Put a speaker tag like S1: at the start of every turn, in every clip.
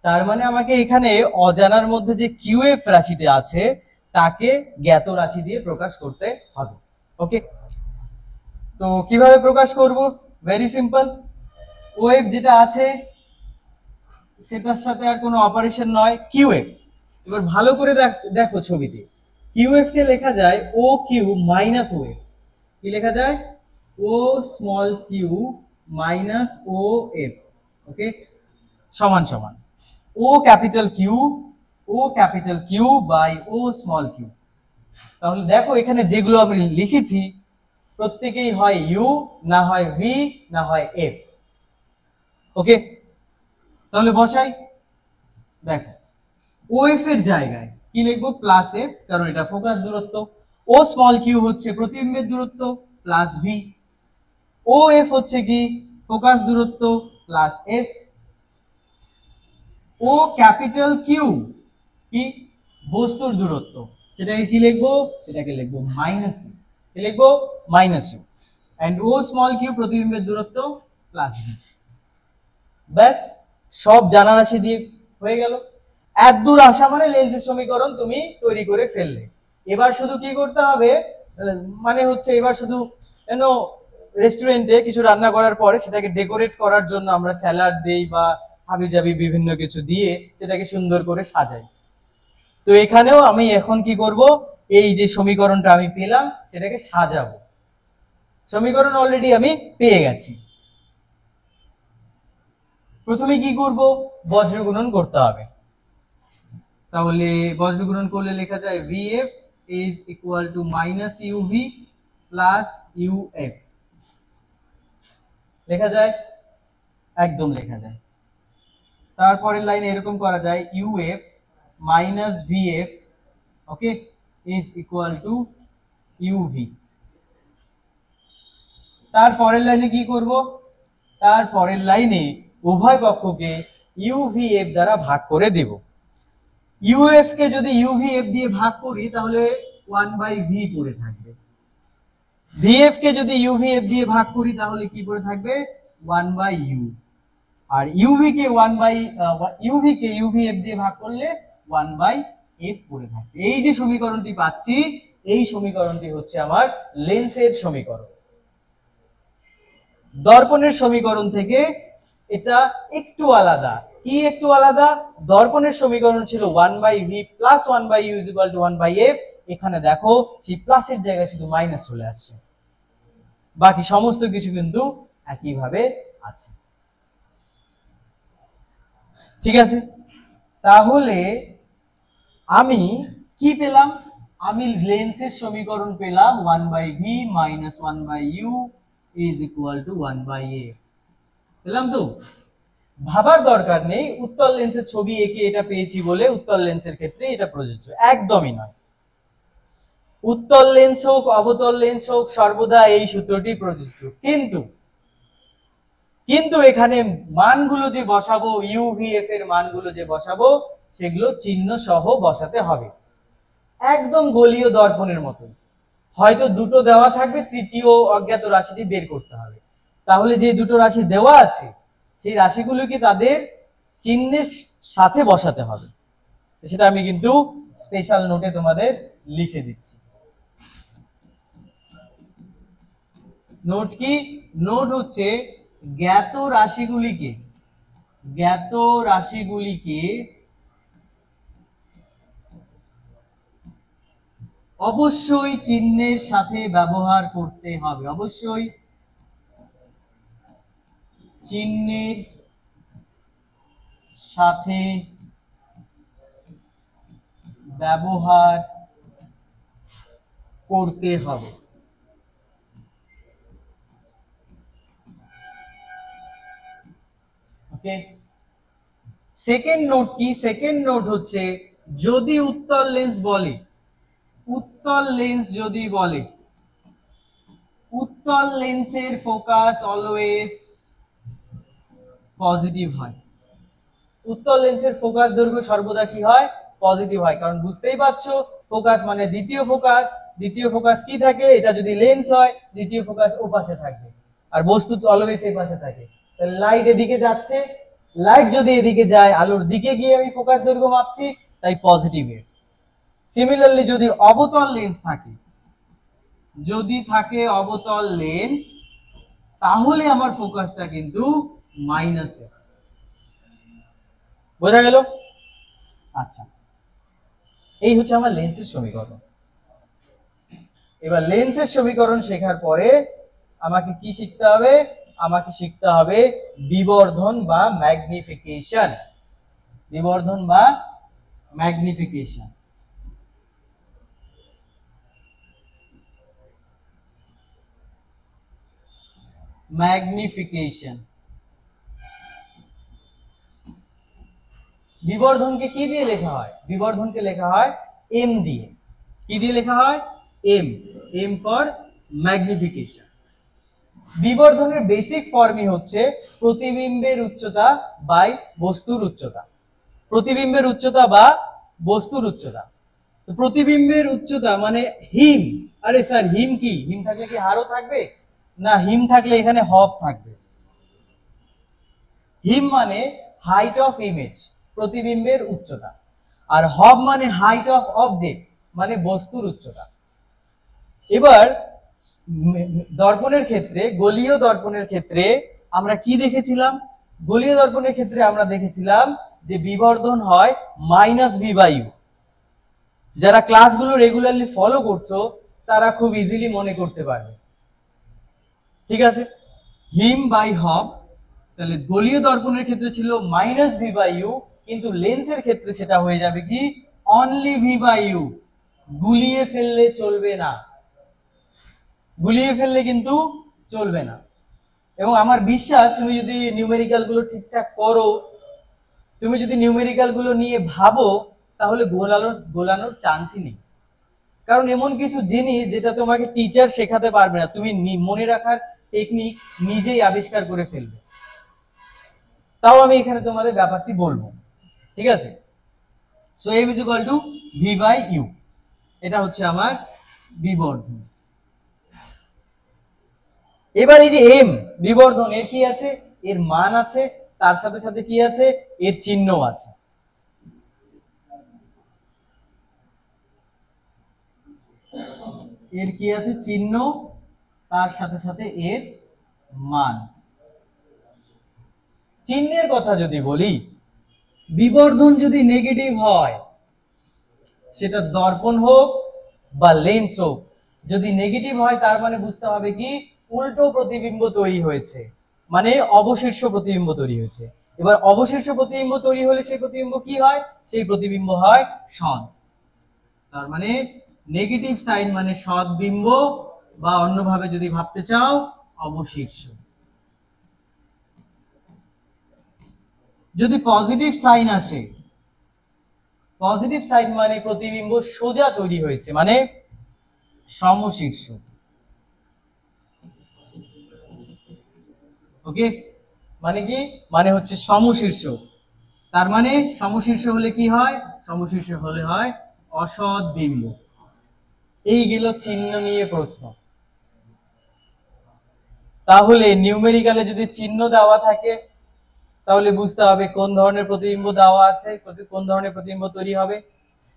S1: তার মানে আমাকে এখানে অজানার মধ্যে যে কিউএফ রাশিটা আছে তাকে জ্ঞাত রাশি দিয়ে প্রকাশ করতে হবে। ওকে, তো কিভাবে প্রকাশ করব? Very simple. ওয়েভ যেটা আছে সেটার সাথে আর কোনো অপারেশন নয়, কিউএফ। এবার ভালো করে দেখো ছবিতে, কিউএফ কে লেখা যায় ও কিউ মাইনাস ওএফ। কি লেখা যায়? O small q minus O F. Okay, সমান সমান O capital Q by O small q. তাহলে দেখো এখানে যেগুলো আমি লিখেছি প্রত্যেকেই হয় ইউ, না হয় ভি, না হয় এফ। ওকে, তাহলে বসাই। দেখো ও এফ এর জায়গায় কি লিখবো? প্লাস এফ, কারণ এটা ফোকাস দূরত্ব। ও স্মল কিউ হচ্ছে প্রতিবিম্বের দূরত্ব, প্লাস ভি। ও এফ হচ্ছে কি? ফোকাস দূরত্ব, প্লাস এফ। ও ক্যাপিটাল কিউ কি? বস্তুর দূরত্ব। সেটাকে কি লিখবো? সেটাকে লিখবো মাইনাস ইউ। কি লিখবো? Minus u. And O small q প্রতিবিম্বের দূরত্ব, প্লাস ভি। ব্যাস, সব জানা রাশি দিয়ে হয়ে গেল। এত দূর আসা মানে লেন্সের সমীকরণ তুমি তৈরি করে ফেললে। এবার শুধু কি করতে হবে, মানে হচ্ছে এবার শুধু রেস্টুরেন্টে কিছু রান্না করার পরে সেটাকে ডেকোরেট করার জন্য আমরা স্যালাড দেই বা হাবিজাবি বিভিন্ন কিছু দিয়ে সেটাকে সুন্দর করে সাজাই। তো এখানেও আমি এখন কি করব, এই যে সমীকরণটা আমি পেলাম সেটাকে সাজাবো। সমীকরণ অলরেডি আমি পেয়ে গেছি। প্রথমে কি করব? বজ্র গুণন করতে হবে। তাহলে বজ্র গুণন করলে লেখা যায় VF is equal to minus UV plus UF। লেখা যায়? একদম লেখা যায়। তারপরের লাইনে এরকম করা যায় UF minus VF, okay, is equal to UV। তারপরের লাইনে কি করব? তারপরের লাইনে উভয় পক্ষকে UVF দ্বারা ভাগ করে দেব। UF কে যদি UVF দিয়ে ভাগ করি তাহলে 1/V পড়ে থাকবে। VF কে যদি UVF দিয়ে ভাগ করি তাহলে কি পড়ে থাকবে? 1/U। আর UV কে UVF দিয়ে ভাগ করলে 1/F পড়ে থাকছে। এই যে সমীকরণটি পাচ্ছি, এই সমীকরণটি হচ্ছে আমার লেন্সের সমীকরণ। দর্পণের সমীকরণ থেকে এটা একটু আলাদা। কি একটু আলাদা? দর্পণের সমীকরণ ছিল 1/V plus 1/U is equal to 1/F। এখানে দেখো সেই প্লাসের জায়গায় শুধু মাইনাস চলে আসছে, বাকি সমস্ত কিছু কিন্তু একইভাবে আছে। ঠিক আছে, তাহলে আমি কি পেলাম? আমি লেন্সের সমীকরণ পেলাম 1/V minus 1/U is equal to 1/F। পেলাম তো? ভাবার দরকার নেই উত্তল লেন্সের ছবি এঁকে এটা পেয়েছি বলে উত্তল লেন্সের ক্ষেত্রে এটা প্রযোজ্য, একদমই নয়। উত্তল লেন্স হোক অবতল লেন্স হোক সর্বদা এই সূত্রটি প্রযোজ্য। কিন্তু এখানে মানগুলো যে বসাবো, UVF এর মানগুলো যে বসাবো সেগুলো চিহ্ন সহ বসাতে হবে, একদম গলীয় দর্পণের মতো। হয়তো দুটো দেওয়া থাকবে, তৃতীয় অজ্ঞাত রাশিটি বের করতে হবে। তাহলে যে দুটো রাশি দেওয়া আছে সেই রাশিগুলোকে তাদের চিহ্নের সাথে বসাতে হবে। সেটা আমি কিন্তু স্পেশাল নোটে তোমাদের লিখে দিচ্ছি। নোট কি? নোট হচ্ছে জ্ঞাত রাশিগুলিকে অবশ্যই চিহ্নের সাথে ব্যবহার করতে হবে। অবশ্যই চিহ্নের সাথে ব্যবহার করতে হবে। ওকে, সেকেন্ড নোট কি? সেকেন্ড নোট হচ্ছে যদি উত্তল লেন্স যদি বলে উত্তল লেন্সের ফোকাস অলওয়েজ পজিটিভ হয়। উত্তল লেন্সের ফোকাস দৈর্ঘ্য সর্বদা কি হয়? পজিটিভ হয়। কারণ বুঝতেই পারছো ফোকাস মানে দ্বিতীয় ফোকাস কি থাকে? এটা যদি লেন্স হয় দ্বিতীয় ফোকাস ও পাশে থাকবে আর বস্তু অলওয়েজ এই পাশে থাকে। তাহলে লাইট এদিকে যাচ্ছে, লাইট যদি এদিকে যায়, আলোর দিকে গিয়ে আমি ফোকাস দৈর্ঘ্য মাপছি, তাই পজিটিভ এফ। সিমিলারলি যদি অবতল লেন্স থাকে, যদি থাকে অবতল লেন্স, তাহলে আমার ফোকাসটা কিন্তু মাইনাস এফ। বোঝা গেল? আচ্ছা, এই হচ্ছে আমার লেন্সের সমীকরণ। এবার লেন্সের সমীকরণ শেখার পরে আমাকে কি শিখতে হবে? আমাকে শিখতে হবে বিবর্ধন বা ম্যাগনিফিকেশন। বিবর্ধন বা ম্যাগনিফিকেশন। ম্যাগনিফিকেশন। বিবর্ধনকে কি দিয়ে লেখা হয়? বিবর্ধনকে লেখা হয় এম দিয়ে। কি দিয়ে লেখা হয়? এম। M for magnification. বিবর্ধনের বেসিক ফর্মই হচ্ছে প্রতিবিম্বের উচ্চতা বাই বস্তুর উচ্চতা। প্রতিবিম্বের উচ্চতা বা বস্তুর উচ্চতা। তো প্রতিবিম্বের উচ্চতা মানে হিম। আরে স্যার, হিম কি? হিম থাকলে কি হারও থাকবে? না, হিম থাকলে এখানে হব থাকবে। হিম মানে হাইট অফ ইমেজ, প্রতিবিম্বের উচ্চতা। আর হব মানে হাইট অফ অবজেক্ট, মানে বস্তুর উচ্চতা। এবার দর্পণের ক্ষেত্রে, গলীয় দর্পণের ক্ষেত্রে আমরা কি দেখেছিলাম? গলীয় দর্পণের ক্ষেত্রে আমরা দেখেছিলাম যে বিবর্ধন হয় মাইনাস ভি বাই ইউ। যারা ক্লাসগুলো রেগুলারলি ফলো করছো তারা খুব ইজিলি মনে করতে পারবে। ঠিক আছে? হিম বাই হব, তাহলে গলীয় দর্পণের ক্ষেত্রে ছিল মাইনাস ভি বাই ইউ, কিন্তু লেন্সের ক্ষেত্রে সেটা হয়ে যাবে কি অনলি ভি বাই ইউ। গুলিয়ে ফেললে চলবে না, গুলিয়ে ফেললে কিন্তু চলবে না। এবং আমার বিশ্বাস তুমি যদি নিউমেরিক্যাল গুলো ঠিকঠাক করো, তুমি যদি নিউমেরিক্যাল গুলো নিয়ে ভাবো, তাহলে গোলানোর চান্সই নেই। কারণ এমন কিছু জিনিস যেটা তোমাকে টিচার শেখাতে পারবে না, তুমি মনে রাখার টেকনিক নিজেই আবিষ্কার করে ফেলবে। তাও আমি এখানে তোমাদের ব্যাপারটি বলবো। ঠিক আছে? So m is equal to V by U. এটা হচ্ছে আমার বিবর্ধন। এবার এই যে এম বিবর্ধন, এর কি আছে? এর মান আছে, তার সাথে সাথে কি আছে? এর চিহ্ন আছে। এর কি আছে? চিহ্ন, তার সাথে সাথে এর মান। চিহ্নের কথা যদি বলি, বিবর্ধন যদি নেগেটিভ হয়, সেটা দর্পণ হোক বা লেন্স হোক, যদি নেগেটিভ হয় তার মানে বুঝতে হবে কি উল্টো প্রতিবিম্ব তৈরি হয়েছে, মানে অবশীর্ষ প্রতিবিম্ব তৈরি হয়েছে। এবার অবশীর্ষ প্রতিবিম্ব তৈরি হলে সেই প্রতিবিম্ব কি হয়? সেই প্রতিবিম্ব হয় সৎ। তার মানে নেগেটিভ সাইন মানে সৎ বিম্ব, বা অন্যভাবে যদি ভাবতে চাও অবশীর্ষ। যদি পজিটিভ সাইন আসে, পজিটিভ সাইন মানে প্রতিবিম্ব সোজা তৈরি হয়েছে, মানে সমশীর্ষ। ওকে, মানে কি? মানে হচ্ছে সমশীর্ষ। তার মানে সমশীর্ষ হলে কি হয়? সমশীর্ষ হলে হয় অসৎ বিম্ব। এই গেল চিহ্ন নিয়ে প্রশ্ন। তাহলে নিউমেরিক্যালে যদি চিহ্ন দেওয়া থাকে, তাহলে বুঝতে হবে কোন ধরনের প্রতিবিম্ব দেওয়া আছে, কোন ধরনের প্রতিবিম্ব তৈরি হবে।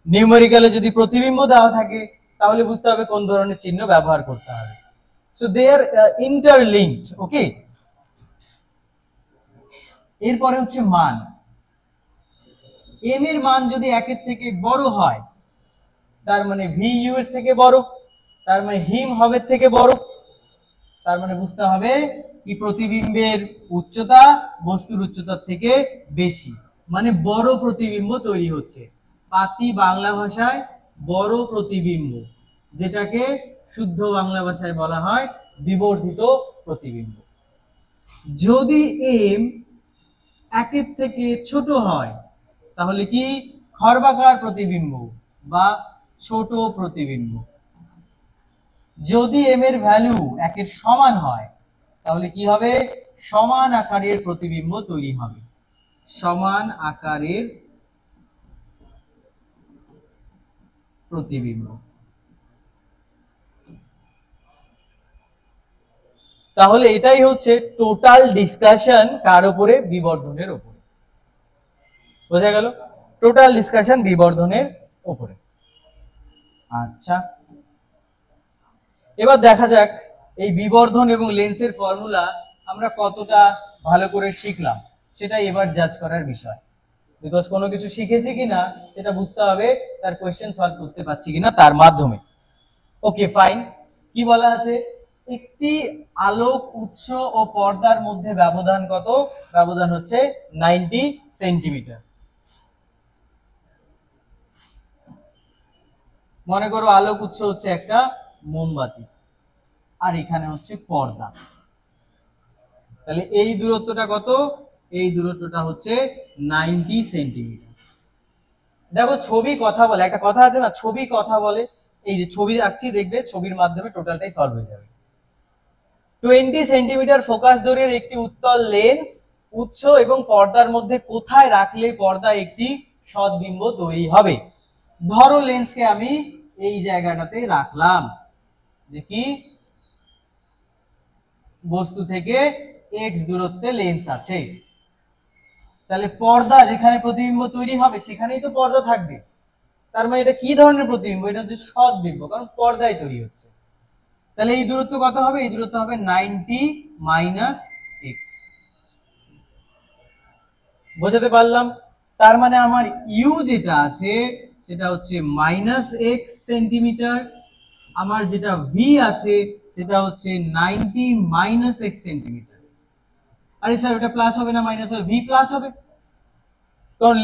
S1: নিউমেরিক্যালে যদি প্রতিবিম্ব দেওয়া থাকে, তাহলে বুঝতে হবে কোন ধরনের চিহ্ন ব্যবহার করতে হবে। So they R interlinked. ওকে, এরপরে হচ্ছে মান। এম এর মান যদি একের থেকে বড় হয়, তার মানে ভি ইউ এর থেকে বড়, তার মানে হিম হবের থেকে বড়, তার মানে বুঝতে হবে কি প্রতিবিম্বের উচ্চতা বস্তুর উচ্চতার থেকে বেশি, মানে বড় প্রতিবিম্ব তৈরি হচ্ছে। পাতি বাংলা ভাষায় বড় প্রতিবিম্ব, যেটাকে শুদ্ধ বাংলা ভাষায় বলা হয় বিবর্ধিত প্রতিবিম্ব। যদি এম একের থেকে ছোট হয়, তাহলে কি খর্বাকার প্রতিবিম্ব বা ছোট প্রতিবিম্ব। যদি এম এর ভ্যালু একের সমান হয়, তাহলে কি হবে? সমান আকারের প্রতিবিম্ব তৈরি হবে। সমান আকারের প্রতিবিম্ব। তাহলে এটাই হচ্ছে টোটাল ডিসকাশন কার উপরে? বিবর্ধনের উপরে। বোঝা গেল? টোটাল ডিসকাশন বিবর্ধনের উপরে। আচ্ছা, এবার দেখা যাক এই বিবর্ধন এবং লেন্সের ফর্মুলা আমরা কতটা ভালো করে শিখলাম, সেটাই এবার জাজ করার বিষয়। বিকজ কোনো কিছু শিখেছি কিনা সেটা বুঝতে হবে তার কোয়েশ্চেন সলভ করতে পারছি কিনা তার মাধ্যমে। ওকে ফাইন, কি বলা আছে? একটি আলোক উৎস ও পর্দার মধ্যে ব্যবধান কত? ব্যবধান হচ্ছে 90 সেন্টিমিটার। মনে করো আলোক উৎস হচ্ছে একটা মোমবাতি আর এখানে হচ্ছে পর্দা, তাহলে এই দূরত্বটা কত? এই দূরত্বটা হচ্ছে 90 সেন্টিমিটার। দেখো ছবি কথা বলে, একটা কথা আছে না, ছবি কথা বলে। এই যে ছবি আঁকছি, দেখবে ছবির মাধ্যমে টোটালটাই সলভ হয়ে যাবে। 20 সেন্টিমিটার ফোকাস দৈর্ঘ্যের একটি উত্তল লেন্স উৎস এবং পর্দার মধ্যে কোথায় রাখলে পর্দা একটি সৎবিম্ব তৈরি হবে? ধরো লেন্সকে আমি এই জায়গাটাতে রাখলাম, যে কি বস্তু থেকে x দূরত্বে লেন্স আছে, তাহলে পর্দা যেখানে প্রতিবিম্ব তৈরি হবে সেখানেই তো পর্দা থাকবে। তার মানে এটা কি ধরনের প্রতিবিম্ব? এটা হচ্ছে সৎবিম্ব, কারণ পর্দায় তৈরি হচ্ছে। তাহলে এই দূরত্ব কত হবে? এই দূরত্ব হবে 90 মাইনাস x। বোঝাতে পারলাম? তার মানে আমার ইউ যেটা আছে সেটা হচ্ছে মাইনাস এক্স সেন্টিমিটার, আমার যেটা ভি আছে সেটা হচ্ছে 90 মাইনাস এক্স সেন্টিমিটার। আরে স্যার ওটা প্লাস হবে না মাইনাস হবে? ভি প্লাস হবে, কারণ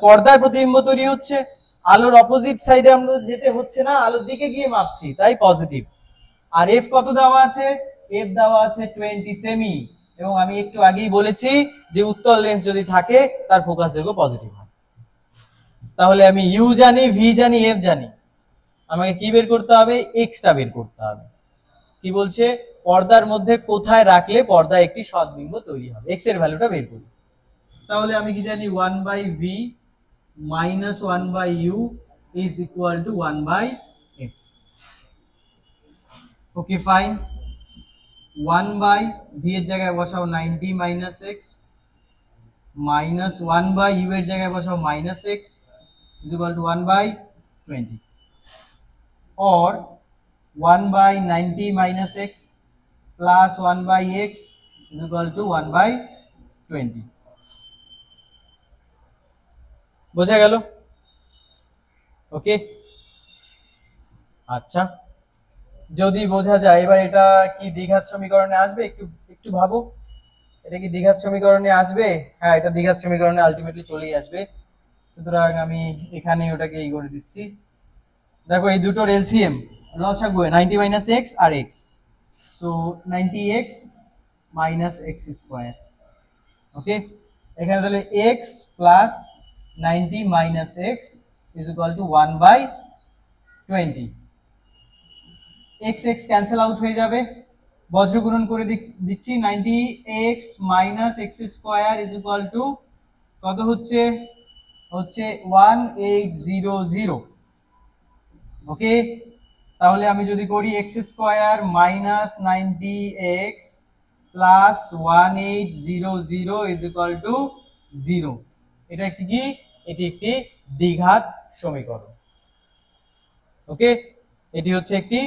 S1: পর্দার প্রতিবিম্ব তৈরি হচ্ছে, আলোর অপোজিট সাইডে আমরা যেতে হচ্ছে না, আলোর দিকে গিয়ে মাপছি, তাই পজিটিভ। আর এফ কত দেওয়া আছে? এফ দেওয়া আছে 20 সেমি, এবং আমি একটু আগেই বলেছি যে উত্তল লেন্স যদি থাকে তার ফোকাস দৈর্ঘ্য পজিটিভ হয়। তাহলে আমি ইউ জানি, ভি জানি, এফ জানি, আমাকে কি বের করতে হবে? এক্সটা বের করতে হবে। কি বলছে? পর্দার মধ্যে কোথায় রাখলে পর্দা একটি সৎবিম্ব তৈরি হবে, এক্স এর ভ্যালুটা বের করি। তাহলে আমি কি জানি? 1/v minus 1/u is equal to 1/f. Okay fine, 1/v এর জায়গায় বসাও 90 minus x minus 1/u এর জায়গায় বসাও minus x is equal to 1/20, or 1/90 minus x plus 1/x is equal to 1/20. বোঝা গেল? ওকে, আচ্ছা, যদি বোঝা যায়, এবার এটা কি দ্বিঘাত সমীকরণে আসবে? একটু একটু ভাবো, এটা কি দ্বিঘাত সমীকরণে আসবে? হ্যাঁ, এটা দ্বিঘাত সমীকরণে আলটিমেটলি চলেই আসবে। সুতরাং আমি এখানে ওটাকে এই করে দিচ্ছি। দেখো এই দুটোর এলসিএম লসাগু 90 মাইনাস এক্স আর x, so 90x minus x square. Okay, এখানে তাহলে x plus 90 minus x is equal to 1/20। X x cancel out হয়ে যাবে, বজ্র গুণন করে দিচ্ছি। 90x minus x square is equal to কত হচ্ছে? হচ্ছে 1800। ওকে, তাহলে আমি যদি করি x square minus 90x plus 1800 is equal to 0, এটা একটি কি? এটি একটি দ্বিঘাত সমীকরণ। ওকে, এটি হচ্ছে একটি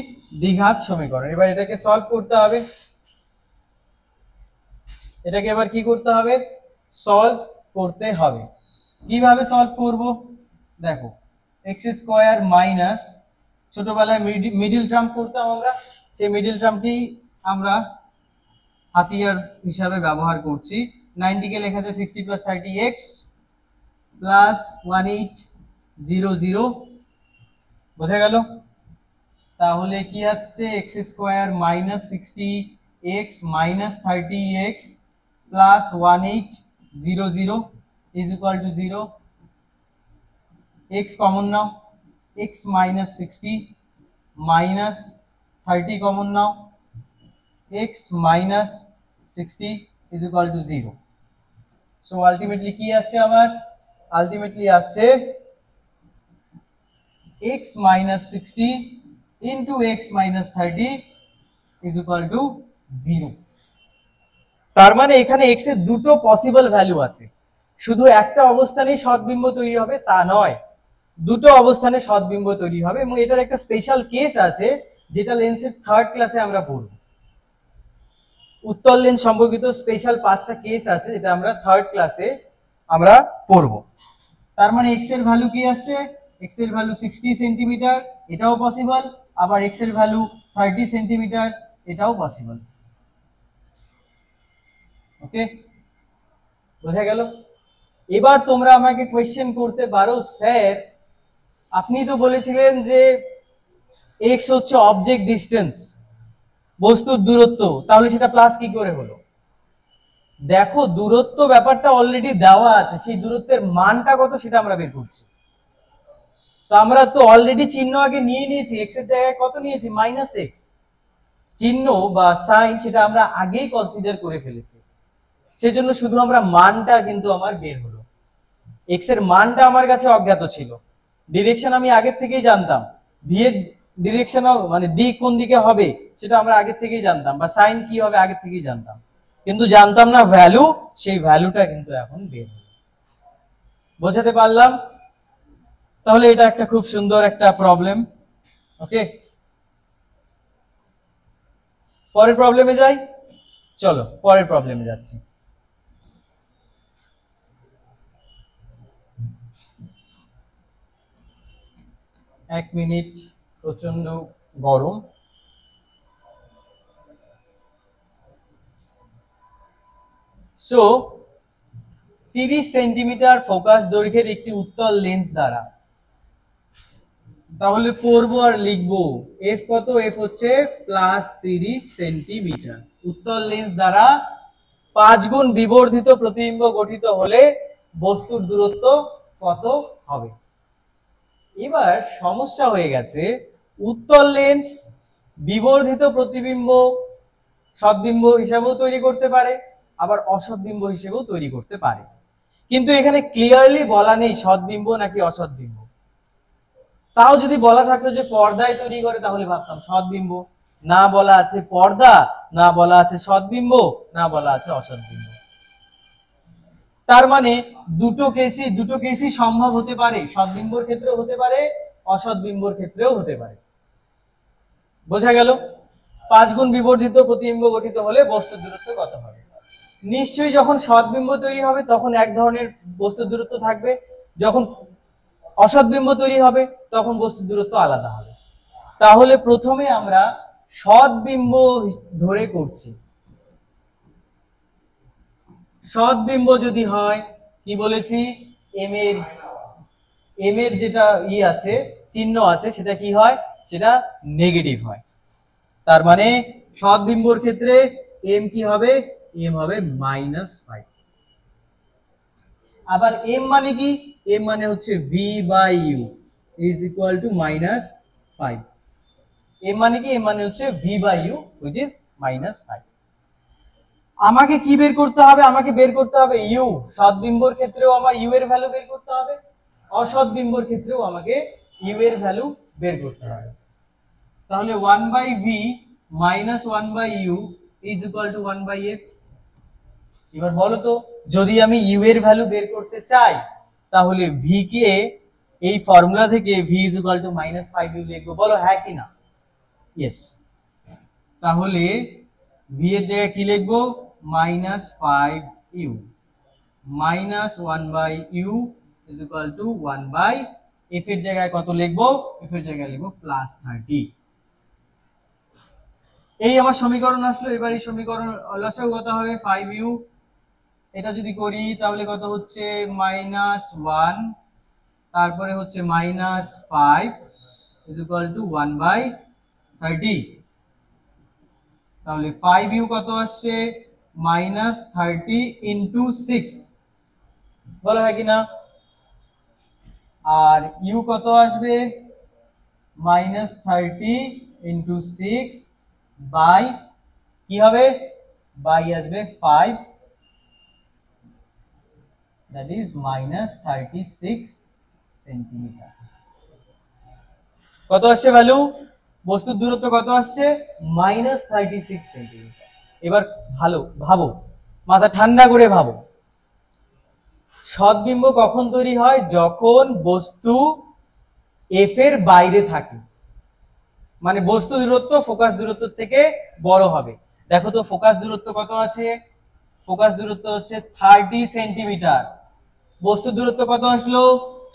S1: দ্বিঘাত সমীকরণ। এবার এটাকে সলভ করতে হবে। এটাকে এবার কি করতে হবে? সলভ করতে হবে। কিভাবে সলভ করব? দেখো, এক্স স্কোয়ার মাইনাস, ছোটবেলায় মিডিল টার্ম করতাম আমরা, সেই মিডিল টার্মকেই আমরা হাতিয়ার হিসাবে ব্যবহার করছি। 90 কে লেখা যায় 60 প্লাস 30x প্লাস 1800। বোঝা গেল? তাহলে কি আসছে? X square minus 60x minus 30x plus 1800 is equal to 0। x common now, x minus 60 minus 30 common now, x minus 60 is equal to 0। So ultimately কি আসছে আমার? আলটিমেটলি আসছে x minus 60 into x minus 30 is equal to 0। তার মানে এখানে x এর দুটো possible value আছে। শুধু একটা অবস্থানেই সৎবিম্ব তৈরি হবে তা নয়, দুটো অবস্থানে সৎবিম্ব তৈরি হবে, এবং এটার একটা স্পেশাল কেস আছে যেটা লেন্সের থার্ড ক্লাসে আমরা পড়ব। উত্তল লেন্স সম্পর্কিত স্পেশাল 5টা কেস আছে যেটা আমরা থার্ড ক্লাসে আমরা পড়ব। তার মানে এক্স এর ভ্যালু কি আসছে, এক্স এর ভ্যালু 60 সেন্টিমিটার, এটাও পসিবল, আবার এক্স এর ভ্যালু 30 সেন্টিমিটার, এটাও পসিবল। ওকে, বোঝা গেল? এবার তোমরা আমাকে কোয়েশ্চেন করতে পারো, স্যার আপনি তো বলেছিলেন যে এক্স হচ্ছে অবজেক্ট ডিস্টেন্স, বস্তুর দূরত্ব, তাহলে সেটা প্লাস কি করে হলো? দেখো, দূরত্ব ব্যাপারটা অলরেডি দেওয়া আছে, সেই দূরত্বের মানটা কত সেটা আমরা বের করছি। তো আমরা তো অলরেডি চিহ্ন আগে নিয়ে নিয়েছি, এক্স এর জায়গায় কত নিয়েছি, মাইনাস এক্স। চিহ্ন বা সাইন সেটা আমরা আগেই কনসিডার করে ফেলেছি, সেজন্য শুধু আমরা মানটা কিন্তু আমার বের হলো। এক্স এর মানটা আমার কাছে অজ্ঞাত ছিল, ডিরেকশন আমি আগের থেকেই জানতাম, ভি এর ডিরেকশন মানে দিক কোন দিকে হবে সেটা আমরা আগের থেকেই জানতাম, বা সাইন কি হবে আগের থেকেই জানতাম, কিন্তু জানতাম না ভ্যালু, সেই ভ্যালুটা কিন্তু এখন বের হলো। বোঝাতে পারলাম? তাহলে এটা একটা খুব সুন্দর একটা প্রবলেম। ওকে, পরের প্রবলেমে যাই, চলো পরের প্রবলেমে যাচ্ছি। এক মিনিট, প্রচন্ড গরম। সো 30 সেন্টিমিটার ফোকাস দৈর্ঘ্যের একটি উত্তল লেন্স দ্বারা, তাহলে পড়বো আর লিখবো এফ কত, এফ হচ্ছে প্লাস 30 সেন্টিমিটার। উত্তল লেন্স দ্বারা 5 গুণ বিবর্ধিত প্রতিবিম্ব গঠিত হলে বস্তুর দূরত্ব কত হবে? এবার সমস্যা হয়ে গেছে, উত্তল লেন্স বিবর্ধিত প্রতিবিম্ব সৎবিম্ব হিসাবেও তৈরি করতে পারে, আবার অসৎবিম্ব হিসেবেও তৈরি করতে পারে, কিন্তু এখানে ক্লিয়ারলি বলা নেই সৎবিম্ব নাকি অসৎবিম্ব। তাও যদি বলা থাকতো যে পর্দায় তৈরি করে তাহলে ভাবতাম সৎবিম্ব, না বলা আছে পর্দা, না বলা আছে সৎবিম্ব, না বলা আছে অসৎবিম্ব। তার মানে দুটো কেসই সম্ভব হতে পারে, সৎবিম্বর ক্ষেত্রেও হতে পারে, অসৎবিম্বর ক্ষেত্রেও হতে পারে। বোঝা গেল? 5 গুণ বিবর্ধিত প্রতিবিম্ব গঠিত হলে বস্তুর দূরত্ব কত হবে? নিশ্চয়ই যখন সৎবিম্ব তৈরি হবে তখন এক ধরনের বস্তুর দূরত্ব থাকবে, যখন অসৎবিম্ব তৈরি হবে তখন বস্তুর দূরত্ব আলাদা হবে। তাহলে প্রথমে আমরা সৎবিম্ব ধরে করছি। সৎবিম্ব যদি হয়, কি বলেছি, এম এর যেটা আছে, চিহ্ন আছে, সেটা কি হয়, সেটা নেগেটিভ হয়। তার মানে সৎবিম্বর ক্ষেত্রে এম কি হবে, এম হবে -5। আবার এম মানে কি, এম মানে হচ্ছে V by you is equal to -5। M মানে কি, এম মানে হচ্ছে V by U which is -5। আমাকে কি বের করতে হবে, আমাকে বের করতে হবে ইউ। সৎবিম্বর ক্ষেত্রেও আমার ইউ এর ভ্যালু বের করতে হবে, অসৎবিম্বর ক্ষেত্রেও আমাকে ইউ এর ভ্যালু বের করতে হবে। তাহলে 1/v - 1/u is equal two 1/f। এবার বলো তো, যদি আমি ইউ এর ভ্যালু বের করতে চাই তাহলে ভি কে এই ফর্মুলা থেকে v is equal two -5u লিখবো, বলো হ্যাঁ কি না? ইয়েস। তাহলে v এর জায়গায় কি লিখবো, -5u -1/u is equal two 1/f এর জায়গায় কত লিখবো, f এর জায়গায় লিখবো +30। এই আমার সমীকরণ আসলো। এবার এই সমীকরণ লসাগু কত হবে, 5u। এটা যদি করি তাহলে কত হচ্ছে, -1, তারপরে হচ্ছে -5 ইজ ইকুয়াল টু 1/30। তাহলে 5u কত আসছে, -30 ইন্টু 6, বলো হয় কিনা? আর ইউ কত আসবে, -30 ইন্টু 6 বাই কি হবে, বাই আসবে 5, that is -36 সেন্টিমিটার। কত আসছে ভ্যালু, বস্তুর দূরত্ব কত আসছে, -36 সেন্টিমিটার। এবার ভালো ভাবো, মাথা ঠান্ডা করে ভাবো, সৎবিম্ব কখন তৈরি হয়? যখন বস্তু এফ এর বাইরে থাকে, মানে বস্তু দূরত্ব ফোকাস দূরত্ব থেকে বড় হবে। দেখো তো ফোকাস দূরত্ব কত আছে? ফোকাস দূরত্ব হচ্ছে 30 সেন্টিমিটার, বস্তু দূরত্ব কত আসলো?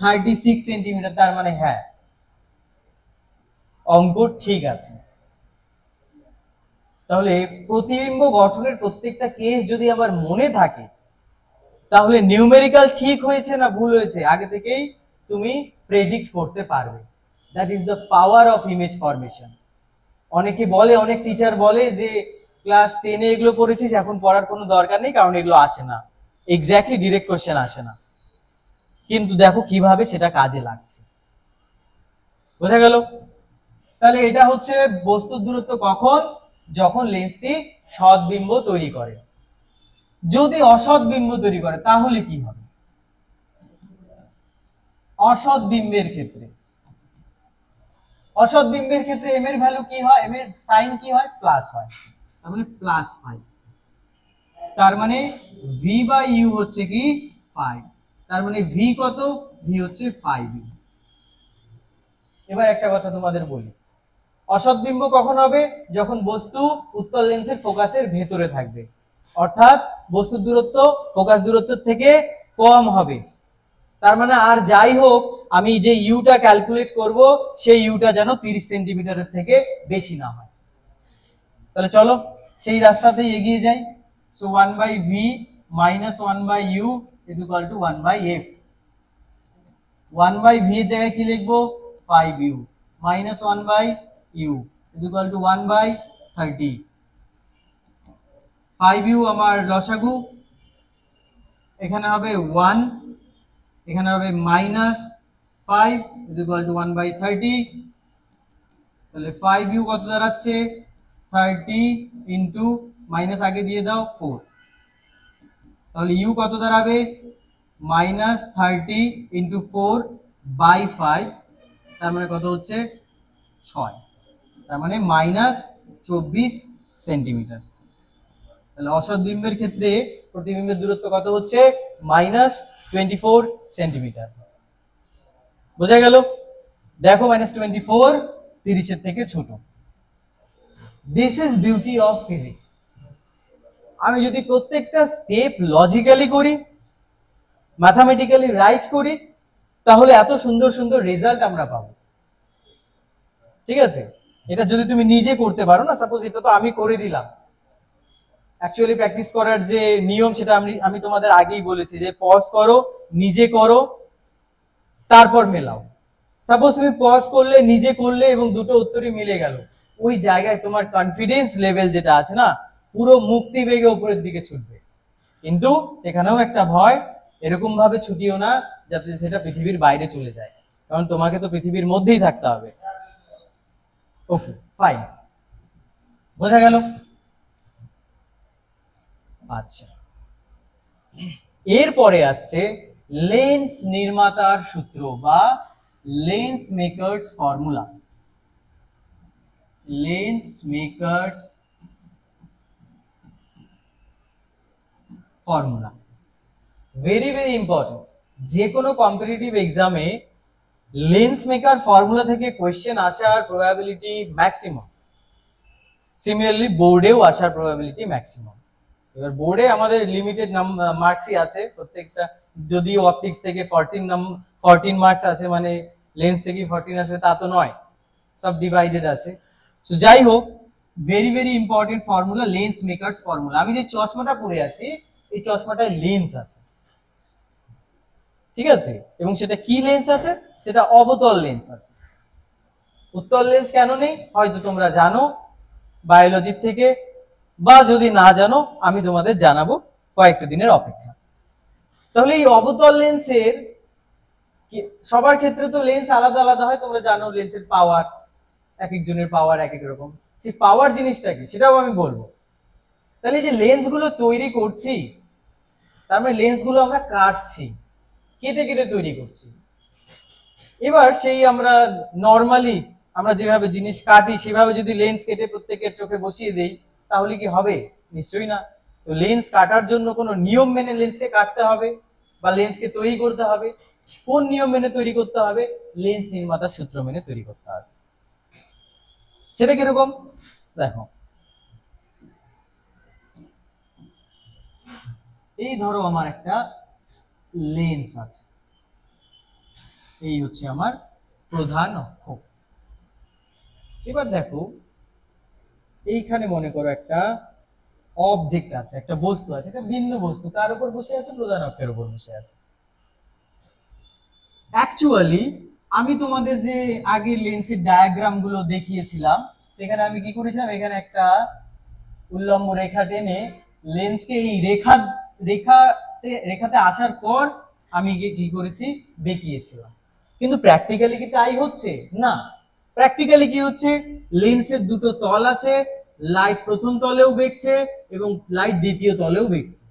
S1: 36 সেন্টিমিটার। তার মানে হ্যাঁ, অঙ্ক ঠিক আছে। তাহলে প্রতিবিম্ব গঠনের প্রত্যেকটা কেস যদি আমার মনে থাকে, তাহলে নিউমেরিক্যাল ঠিক হয়েছে না ভুল হয়েছে আগে থেকেই তুমি প্রেডিক্ট করতে পারবে। That is the power of image formation. অনেকে বলে, অনেক টিচার বলে যে ক্লাস 10 এ এগুলো পড়েছিস, এখন পড়ার কোনো দরকার নেই, কারণ এগুলো আসে না, এক্স্যাক্টলি ডিরেক্ট কোশ্চেন আসে না। কিন্তু দেখো কিভাবে সেটা কাজে লাগছে, বোঝা গেল? তাহলে এটা হচ্ছে বস্তুর দূরত্ব কখন? যখন লেন্সটি সৎবিম্ব তৈরি করে। যদি অসৎ বিম্ব তৈরি করে তাহলে কি হবে? অসৎ বিম্বের ক্ষেত্রে, অসৎ বিম্বের ক্ষেত্রে এম এর ভ্যালু কি হয়? এম এর সাইন কি হয়? প্লাস হয়, তার মানে প্লাস 5। তার মানে ভি বাই ইউ হচ্ছে কি 5। তার মানে ভি কত? ভি হচ্ছে 5u। এবার একটা কথা তোমাদের বলি, অসৎ বিম্ব কখন হবে? যখন বস্তু উত্তল লেন্সের ফোকাসের ভেতরে থাকবে, অর্থাৎ বস্তুর দূরত্ব ফোকাস দূরত্বের থেকে কম হবে। তার মানে আর যাই হোক, আমি যে ইউটা ক্যালকুলেট করব সেই ইউটা যেন 30 সেন্টিমিটারের থেকে বেশি না হয়। তাহলে চলো সেই রাস্তাতেই এগিয়ে যাই। So 1/v - 1/u = 1/f। 1/v এর জায়গায় কি লিখবো? 5u - 1/u = 1/30। 5u আমার লসাগু, এখানে হবে 1, এখানে হবে -5 = 1/30। তাহলে 5u কত দাঁড়াচ্ছে? 30 ইন্টু মাইনাস আগে দিয়ে দাও 4, তাহলে u কত দাঁড়াবে? -30 ইন্টু 4/5, তার মানে কত হচ্ছে? 6, তার মানে -24 সেন্টিমিটার। তাহলে অসৎ বিম্বের ক্ষেত্রে প্রতিবিম্বের দূরত্ব কত হচ্ছে? -24 সেন্টিমিটার। বোঝা গেল? দেখো -24 30 এর থেকে ছোট। This is beauty of physics. আমি যদি প্রত্যেকটা স্টেপ লজিক্যালি করি, ম্যাথামেটিক্যালি রাইট করি, তাহলে এত সুন্দর সুন্দর রেজাল্ট আমরা পাবো। ঠিক আছে? এটা যদি তুমি নিজে করতে পারো না, সাপোজ এটা তো আমি করে দিলাম, অ্যাকচুয়ালি প্র্যাকটিস করার যে নিয়ম সেটা আমি তোমাদের আগেই বলেছি যে পজ করো, নিজে করো, তারপর মেলাও। সাপোজ তুমি পজ করলে, নিজে করলে এবং দুটো উত্তরই মিলে গেল, ওই জায়গায় তোমার কনফিডেন্স লেভেল যেটা আছে না, পুরো মুক্তি বেগে উপরের দিকে ছুটবে। কিন্তু এখানেও একটা ভয়, এরকম ভাবে ছুটিও না যাতে সেটা পৃথিবীর বাইরে চলে যায়, কারণ তোমাকে তো পৃথিবীর মধ্যেই থাকতে হবে। ওকে ফাইন, বোঝা গেল? আচ্ছা, এরপরে আসছে লেন্স নির্মাতার সূত্র বা lens makers formula. Lens makers formula very very important. যে কোনো কম্পিটিটিভ এক্সামে লেন্স মেকার ফর্মুলা থেকে কোয়েশ্চেন আসার প্রবাবিলিটি ম্যাক্সিমাম। সিমিলারলি বোর্ডেও আসার প্রবাবিলিটি ম্যাক্সিমাম। এবার বোর্ডে আমাদের লিমিটেড মার্কসই আছে প্রত্যেকটা, যদিও অপটিক্স থেকে 14 মার্কস আছে, মানে লেন্স থেকে 14 আসবে তা তো নয়, সব ডিভাইডেড আছে। সো যাই হোক, very very important formula lens makers formula. আমি যে চশমাটা পরে আছি, এই চশমাটায় লেন্স আছে, ঠিক আছে? এবং সেটা কি লেন্স আছে? সেটা অবতল লেন্স আছে। উত্তল লেন্স কেন নেই হয়তো তোমরা জানো বায়োলজির থেকে, বা যদি না জানো আমি তোমাদের জানাবো, কয়েকটা দিনের অপেক্ষা। তাহলে এই অবতল লেন্সের সবার ক্ষেত্রে তো লেন্স আলাদা আলাদা হয়, তোমরা জানো লেন্সের পাওয়ার, এক একজনের পাওয়ার এক এক রকম। সেই পাওয়ার জিনিসটা কি সেটাও আমি বলবো। তাহলে যে লেন্সগুলো তৈরি করছি, তার মানে লেন্সগুলো আমরা কাটছি, কেটে কেটে তৈরি করছি। এবার সেই আমরা নর্মালি আমরা যেভাবে জিনিস কাটি সেভাবে যদি লেন্স কেটে প্রত্যেকের চোখে বসিয়ে দেই, তাহলে কি হবে? নিশ্চয়ই না। তো লেন্স কাটার জন্য কোনো নিয়ম মেনে লেন্সকে কাটতে হবে। বা লেন্সকে তৈরি করতে হবে, কোন নিয়ম মেনে তৈরি করতে হবে? লেন্স নির্মাতার সূত্র মেনে তৈরি করতে হবে। সেটা কিরকম? দেখো, এই ধরো আমার একটা লেন্স আছে, এই হচ্ছে আমার প্রধান অক্ষ। এবার দেখো, এইখানে মনে করো একটা অবজেক্ট আছে, একটা বস্তু আছে, একটা বিন্দু বস্তু, কার উপর বসে আছে? প্রধান অক্ষের উপর বসে আছে। অ্যাকচুয়ালি আমি তোমাদের যে আগে লেন্সের ডায়াগ্রাম গুলো দেখিয়েছিলাম, সেখানে আমি কি করেছিলাম, এখানে একটা উল্লম্ব রেখা টেনে লেন্সকে এই রেখাতে আসার পর আমি কি করেছি, বেঁকিয়েছিলাম। কিন্তু প্র্যাকটিক্যালি কি তাই হচ্ছে? না। প্র্যাকটিক্যালি কি হচ্ছে, লেন্সের দুটো তল আছে, লাইট প্রথম তলেও বেঁকছে এবং লাইট দ্বিতীয় তলেও বেঁকছে।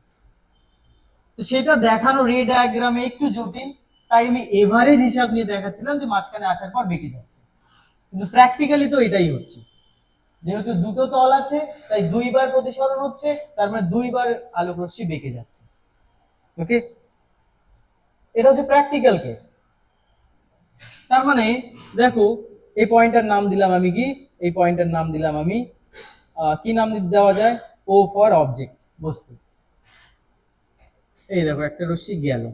S1: তো সেটা দেখানো রে ডায়াগ্রামে একটু জটিল, তাই আমি এভারেজ হিসাব নিয়ে দেখাচ্ছিলাম যে মাঝখানে আসার পর বেঁকে যাচ্ছে। কিন্তু প্র্যাকটিক্যালি তো এটাই হচ্ছে, যেহেতু দুটো তল আছে তাই দুইবার প্রতিসরণ হচ্ছে, তার মানে দুইবার আলোক রশ্মি বেঁকে যাচ্ছে। ওকে, এটা হচ্ছে প্র্যাকটিক্যাল কেস। তার মানে দেখো, এই পয়েন্টটার নাম দিলাম আমি কি, এই পয়েন্টটার নাম দিলাম আমি কি নাম দেওয়া যায়? ও ফর অবজেক্ট, বস্তু। এই দেখো একটা রশ্মি গেল।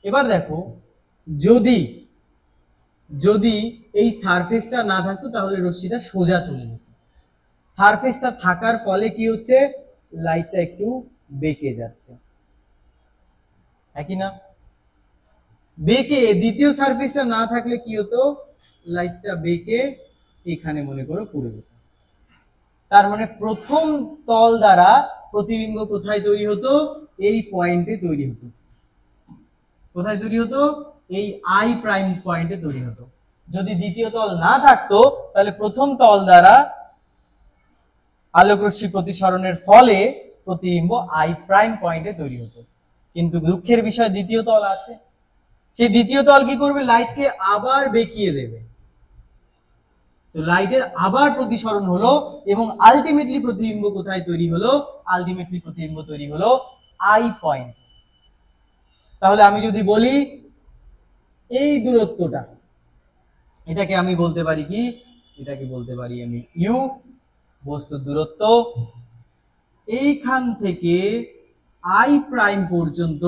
S1: এবার দেখো, যদি যদি এই সারফেসটা না থাকতো তাহলে রশ্মিটা সোজা চলে যেত। সারফেসটা থাকার ফলে কি হচ্ছে, লাইটটা একটু বেঁকে যাচ্ছে, একই না? বেঁকে দ্বিতীয় সারফেসটা না থাকলে কি হতো, লাইটটা বেঁকে এখানে মনে করো পড়ে যেত। তার মানে প্রথম তল দ্বারা প্রতিবিম্ব কোথায় তৈরি হতো? এই পয়েন্টে তৈরি হতো। কোথায় তৈরি হতো? এই আই প্রাইম পয়েন্টে তৈরি হতো। যদি দ্বিতীয় তল না থাকতো তাহলে প্রথম তল দ্বারা আলোক রশ্মি প্রতিসরণের ফলে প্রতিবিম্ব আই প্রাইম পয়েন্টে তৈরি হতো। কিন্তু দুঃখের বিষয় দ্বিতীয় তল আছে, সেই দ্বিতীয় তল কি করবে? লাইটকে আবার বেঁকিয়ে দেবে। লাইটের আবার প্রতিসরণ হলো এবং আলটিমেটলি প্রতিবিম্ব কোথায় তৈরি হলো? আলটিমেটলি প্রতিবিম্ব তৈরি হলো আই পয়েন্ট। তাহলে আমি যদি বলি এই দূরত্বটা, এটাকে আমি বলতে পারি কি, এটাকে বলতে পারি আমি ইউ, বস্তুর দূরত্ব। এইখান থেকে আই প্রাইম পর্যন্ত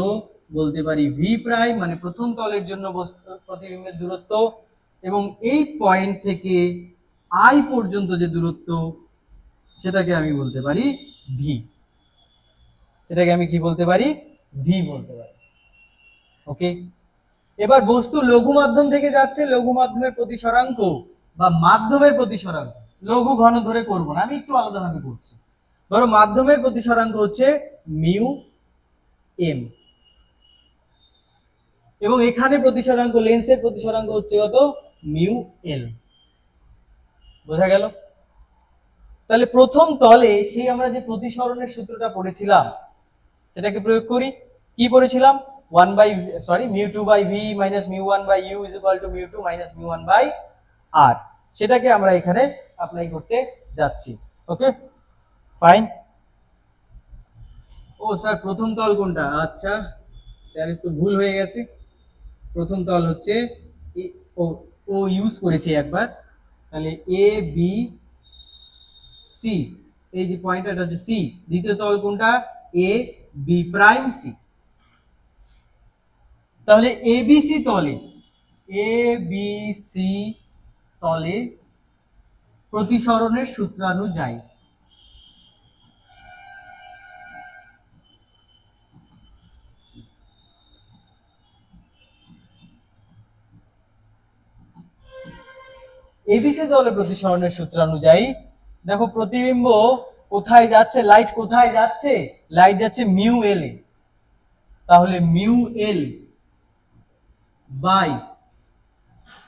S1: বলতে পারি ভি প্রাইম, মানে প্রথম তলের জন্য প্রতিবিম্বের দূরত্ব। এবং এই পয়েন্ট থেকে আই পর্যন্ত যে দূরত্ব, সেটাকে আমি বলতে পারি ভি। সেটাকে আমি কি বলতে পারি? ভি বলতে পারি। ওকে, এবার বস্তু লঘু মাধ্যম থেকে যাচ্ছে, লঘু মাধ্যমের প্রতিসরাঙ্ক বা মাধ্যমের প্রতিসরাঙ্ক, লঘু ঘন ধরে করব না, আমি একটু আলাদাভাবে করছি। ধরো মাধ্যমের প্রতিসরাঙ্ক হচ্ছে মিউ এম, এবং এখানে প্রতিসরাঙ্ক, লেন্সের প্রতিসরাঙ্ক হচ্ছে কত? Mu L. বোঝা গেল? তাহলে প্রথম তলে সেই আমরা যে প্রতিসরণের সূত্রটা পড়েছিলাম সেটাকে প্রয়োগ করি। কি পড়েছিলাম? Mu two by V minus mu one by you is equal to mu two minus mu one by R. সেটাকে আমরা এখানে অ্যাপ্লাই করতে যাচ্ছি। ওকে, ফাইন। ও স্যার, প্রথম তল কোনটা? আচ্ছা স্যার, একটু ভুল হয়ে গেছে। প্রথম তল হচ্ছে ও ইউজ করেছি একবার, তাহলে এ বি সি, এই যে পয়েন্টটা হচ্ছে সি। দ্বিতীয় তল কোনটা? A B prime C. তাহলে এবিসি তলে, এবিসি তলে প্রতিসরণের সূত্রানুযায়ী এবিসি তলে প্রতিসরণের সূত্রানুযায়ী দেখো প্রতিবিম্ব কোথায় যাচ্ছে, লাইট কোথায় যাচ্ছে? লাইট যাচ্ছে মিউ এল এ। তাহলে মিউ এল বাই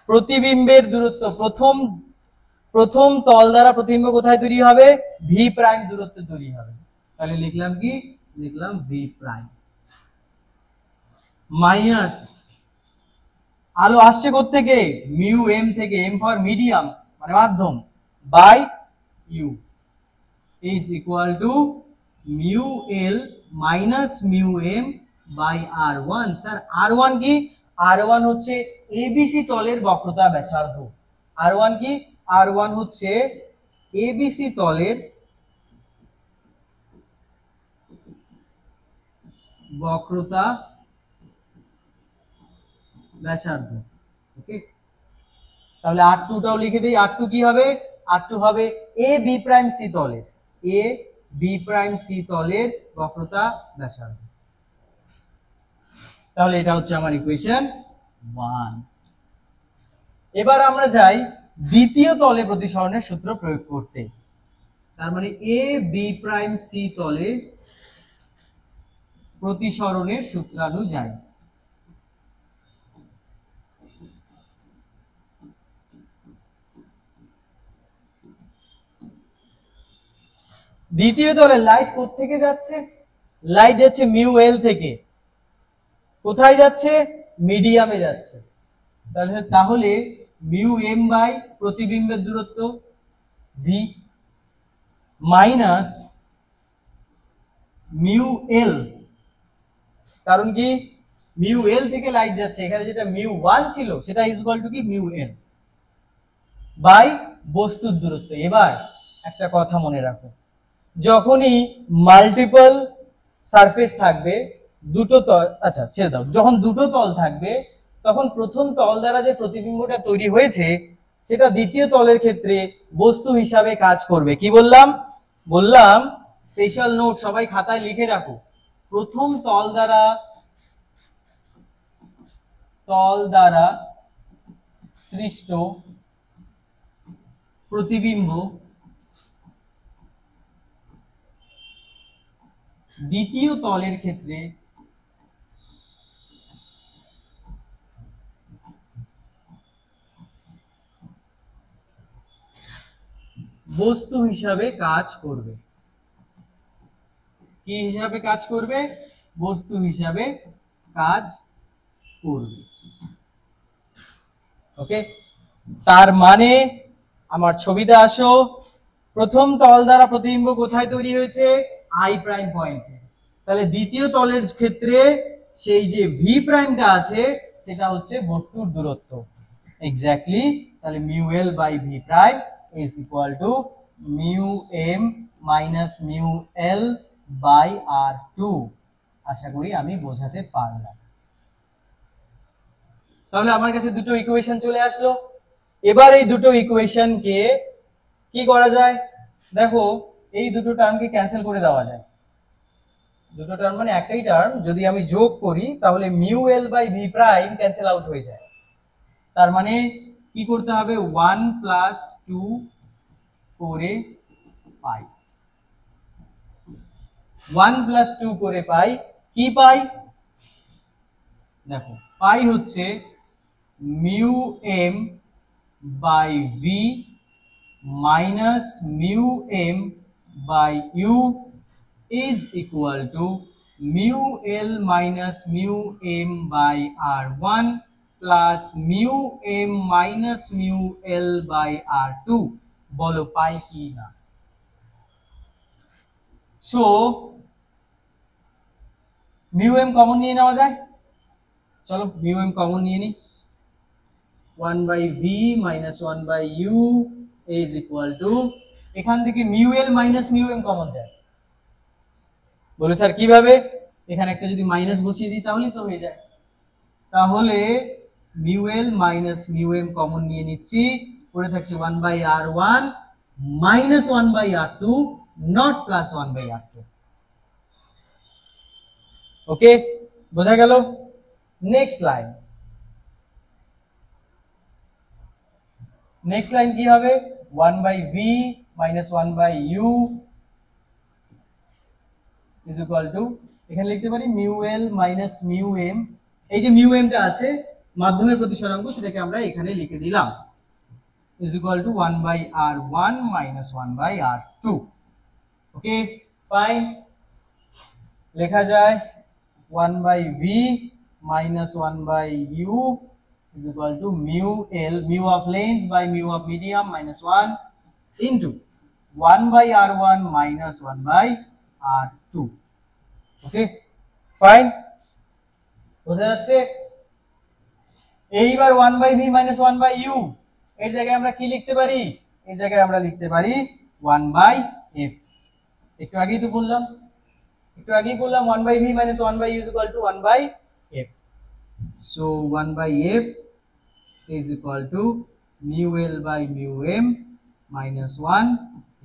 S1: প্রতিবিম্বের দূরত্ব, প্রথম তল দ্বারা প্রতিবিম্ব কোথায় তৈরি হবে? ভি প্রাইম দূরত্বে তৈরি হবে। তাহলে লিখলাম কি? লিখলাম ভি প্রাইম মাইনাস আলো আসছে কোত্থেকে? মিউ এম থেকে, এম ফর মিডিয়াম মানে মাধ্যম, by you is equal to mu L minus mu M by R one. Sir R one কি? আর ওয়ান হচ্ছে এবিসি তলের বক্রতা ব্যাসার্ধ। আর ওয়ান কি? আর ওয়ান হচ্ছে এবিসি তলের বক্রতা ব্যাসার্ধ। ওকে, তাহলে আর টুটাও লিখে দিই। আর টু কি হবে? আর টু হবে এ বি প্রাইম সি তলের, এ বি প্রাইম সি তলের বক্রতা ব্যাসার্ধ। তাহলে এটা হচ্ছে আমার ইকুয়েশন 1। এবার আমরা যাই দ্বিতীয় তলে প্রতিসরণের সূত্র প্রয়োগ করতে। তার মানে এ বি প্রাইম সি তলে প্রতিসরণের সূত্রানুযায়ী দ্বিতীয় তলে লাইট কোত্থেকে যাচ্ছে? লাইট যাচ্ছে মিউ এল থেকে। কোথায় যাচ্ছে? মিডিয়ামে যাচ্ছে। তাহলে মিউ এম বাই প্রতিবিম্বের দূরত্ব ভি মাইনাস মিউ এল, কারণ কি মিউ এল থেকে লাইট যাচ্ছে, এখানে যেটা মিউ ওয়ান ছিল সেটা ইজ ইকুয়াল টু কি মিউ এল বাই বস্তুর দূরত্ব। এবার একটা কথা মনে রাখো, যখনই মাল্টিপল সারফেস থাকবে, দুটো তল, আচ্ছা ছেড়ে দাও, যখন দুটো তল থাকবে তখন প্রথম তল দ্বারা যে প্রতিবিম্বটা তৈরি হয়েছে সেটা দ্বিতীয় তলের ক্ষেত্রে বস্তু হিসাবে কাজ করবে। কি বললাম? বললাম স্পেশাল নোট সবাই খাতায় লিখে রাখো। প্রথম তল দ্বারা সৃষ্ট প্রতিবিম্ব দ্বিতীয় তলের ক্ষেত্রে বস্তু হিসাবে কাজ করবে। কি হিসাবে কাজ করবে? বস্তু হিসাবে কাজ করবে। ওকে, তার মানে আমার ছবিতে আসো, প্রথম তল দ্বারা প্রতিবিম্ব কোথায় তৈরি হয়েছে? আই প্রাইম পয়েন্টে। তাহলে দ্বিতীয় তলের ক্ষেত্রে সেই যে ভি প্রাইমটা আছে সেটা হচ্ছে বস্তুর দূরত্ব। এক্স্যাক্টলি, তাহলে mu L by V prime is equal to mu M minus mu L by R two. আশা করি আমি বোঝাতে পারলাম। তাহলে আমার কাছে দুটো ইকুয়েশন চলে আসলো। এবার এই দুটো ইকুয়েশনকে কি করা যায়? দেখো, এই দুটো টার্মকে ক্যান্সেল করে দেওয়া যায়। দুটো টার্ম মানে একটাই টার্ম, যদি আমি যোগ করি তাহলে mu L by V prime cancel out হয়ে যায়। তার মানে কি করতে হবে? 1 প্লাস 2 করে পাই। 1 প্লাস 2 করে পাই। কি পাই? দেখো, পাই হচ্ছে mu M by V minus mu M by U is equal to mu L minus mu M by R1 plus mu M minus mu L by R2। বলো পাই কি না? সো mu M কমন নিয়ে নেওয়া যায়। চলো mu M common নিয়ে নিই। 1 by V minus 1 by U is equal to, এখান থেকে mu L minus mu M common যায়। বলে স্যার কিভাবে? এখানে একটা যদি মাইনাস বসিয়ে দিই তাহলেই তো হয়ে যায়। তাহলে mu L minus mu M common নিয়ে নিচ্ছি, পড়ে থাকছে 1 by R one minus 1 by R two, not plus 1 by R two. Okay, বোঝা গেল? নেক্সট লাইন, নেক্সট লাইন কি হবে? 1 by V minus 1 by you is equal to, এখানে লিখতে পারি mu L minus mu M. এই যে মিউ এমটা আছে মাধ্যমের প্রতিসরাঙ্ক, সেটাকে আমরা এখানে লিখে দিলাম is equal to 1 by R one minus 1 by R two. Okay fine, লেখা যায় 1 by V minus 1 by you is equal to mu L, mu of lens by mu of medium minus 1 into 1 by R one minus 1 by R two. Okay fine, বোঝা যাচ্ছে? এইবার 1/v - 1/u এর জায়গায় আমরা কি লিখতে পারি? এর জায়গায় আমরা লিখতে পারি 1/f। একটু আগেই তো বললাম 1/v - 1/u = 1/f। so 1/f is equal to mu L by mu m minus 1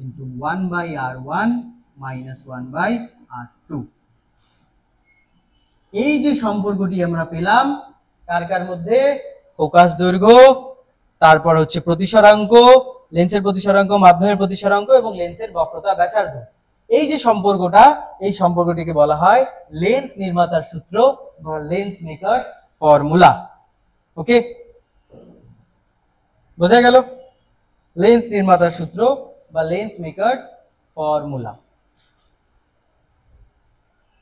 S1: into 1/r1 minus 1/r2। এই যে সম্পর্কটি আমরা পেলাম কার কার মধ্যে? ফোকাস দৈর্ঘ্য, তারপর হচ্ছে প্রতিসরাঙ্ক, লেন্সের প্রতিসরাঙ্ক, মাধ্যমের প্রতিসরাঙ্ক এবং লেন্সের বক্রতা ব্যাসার্ধ। এই যে সম্পর্কটা, এই সম্পর্কটিকে বলা হয় লেন্স নির্মাতার সূত্র বা লেন্স মেকারস ফর্মুলা। ওকে, বোঝা গেল? লেন্স নির্মাতার সূত্র বা লেন্স মেকারস ফর্মুলা।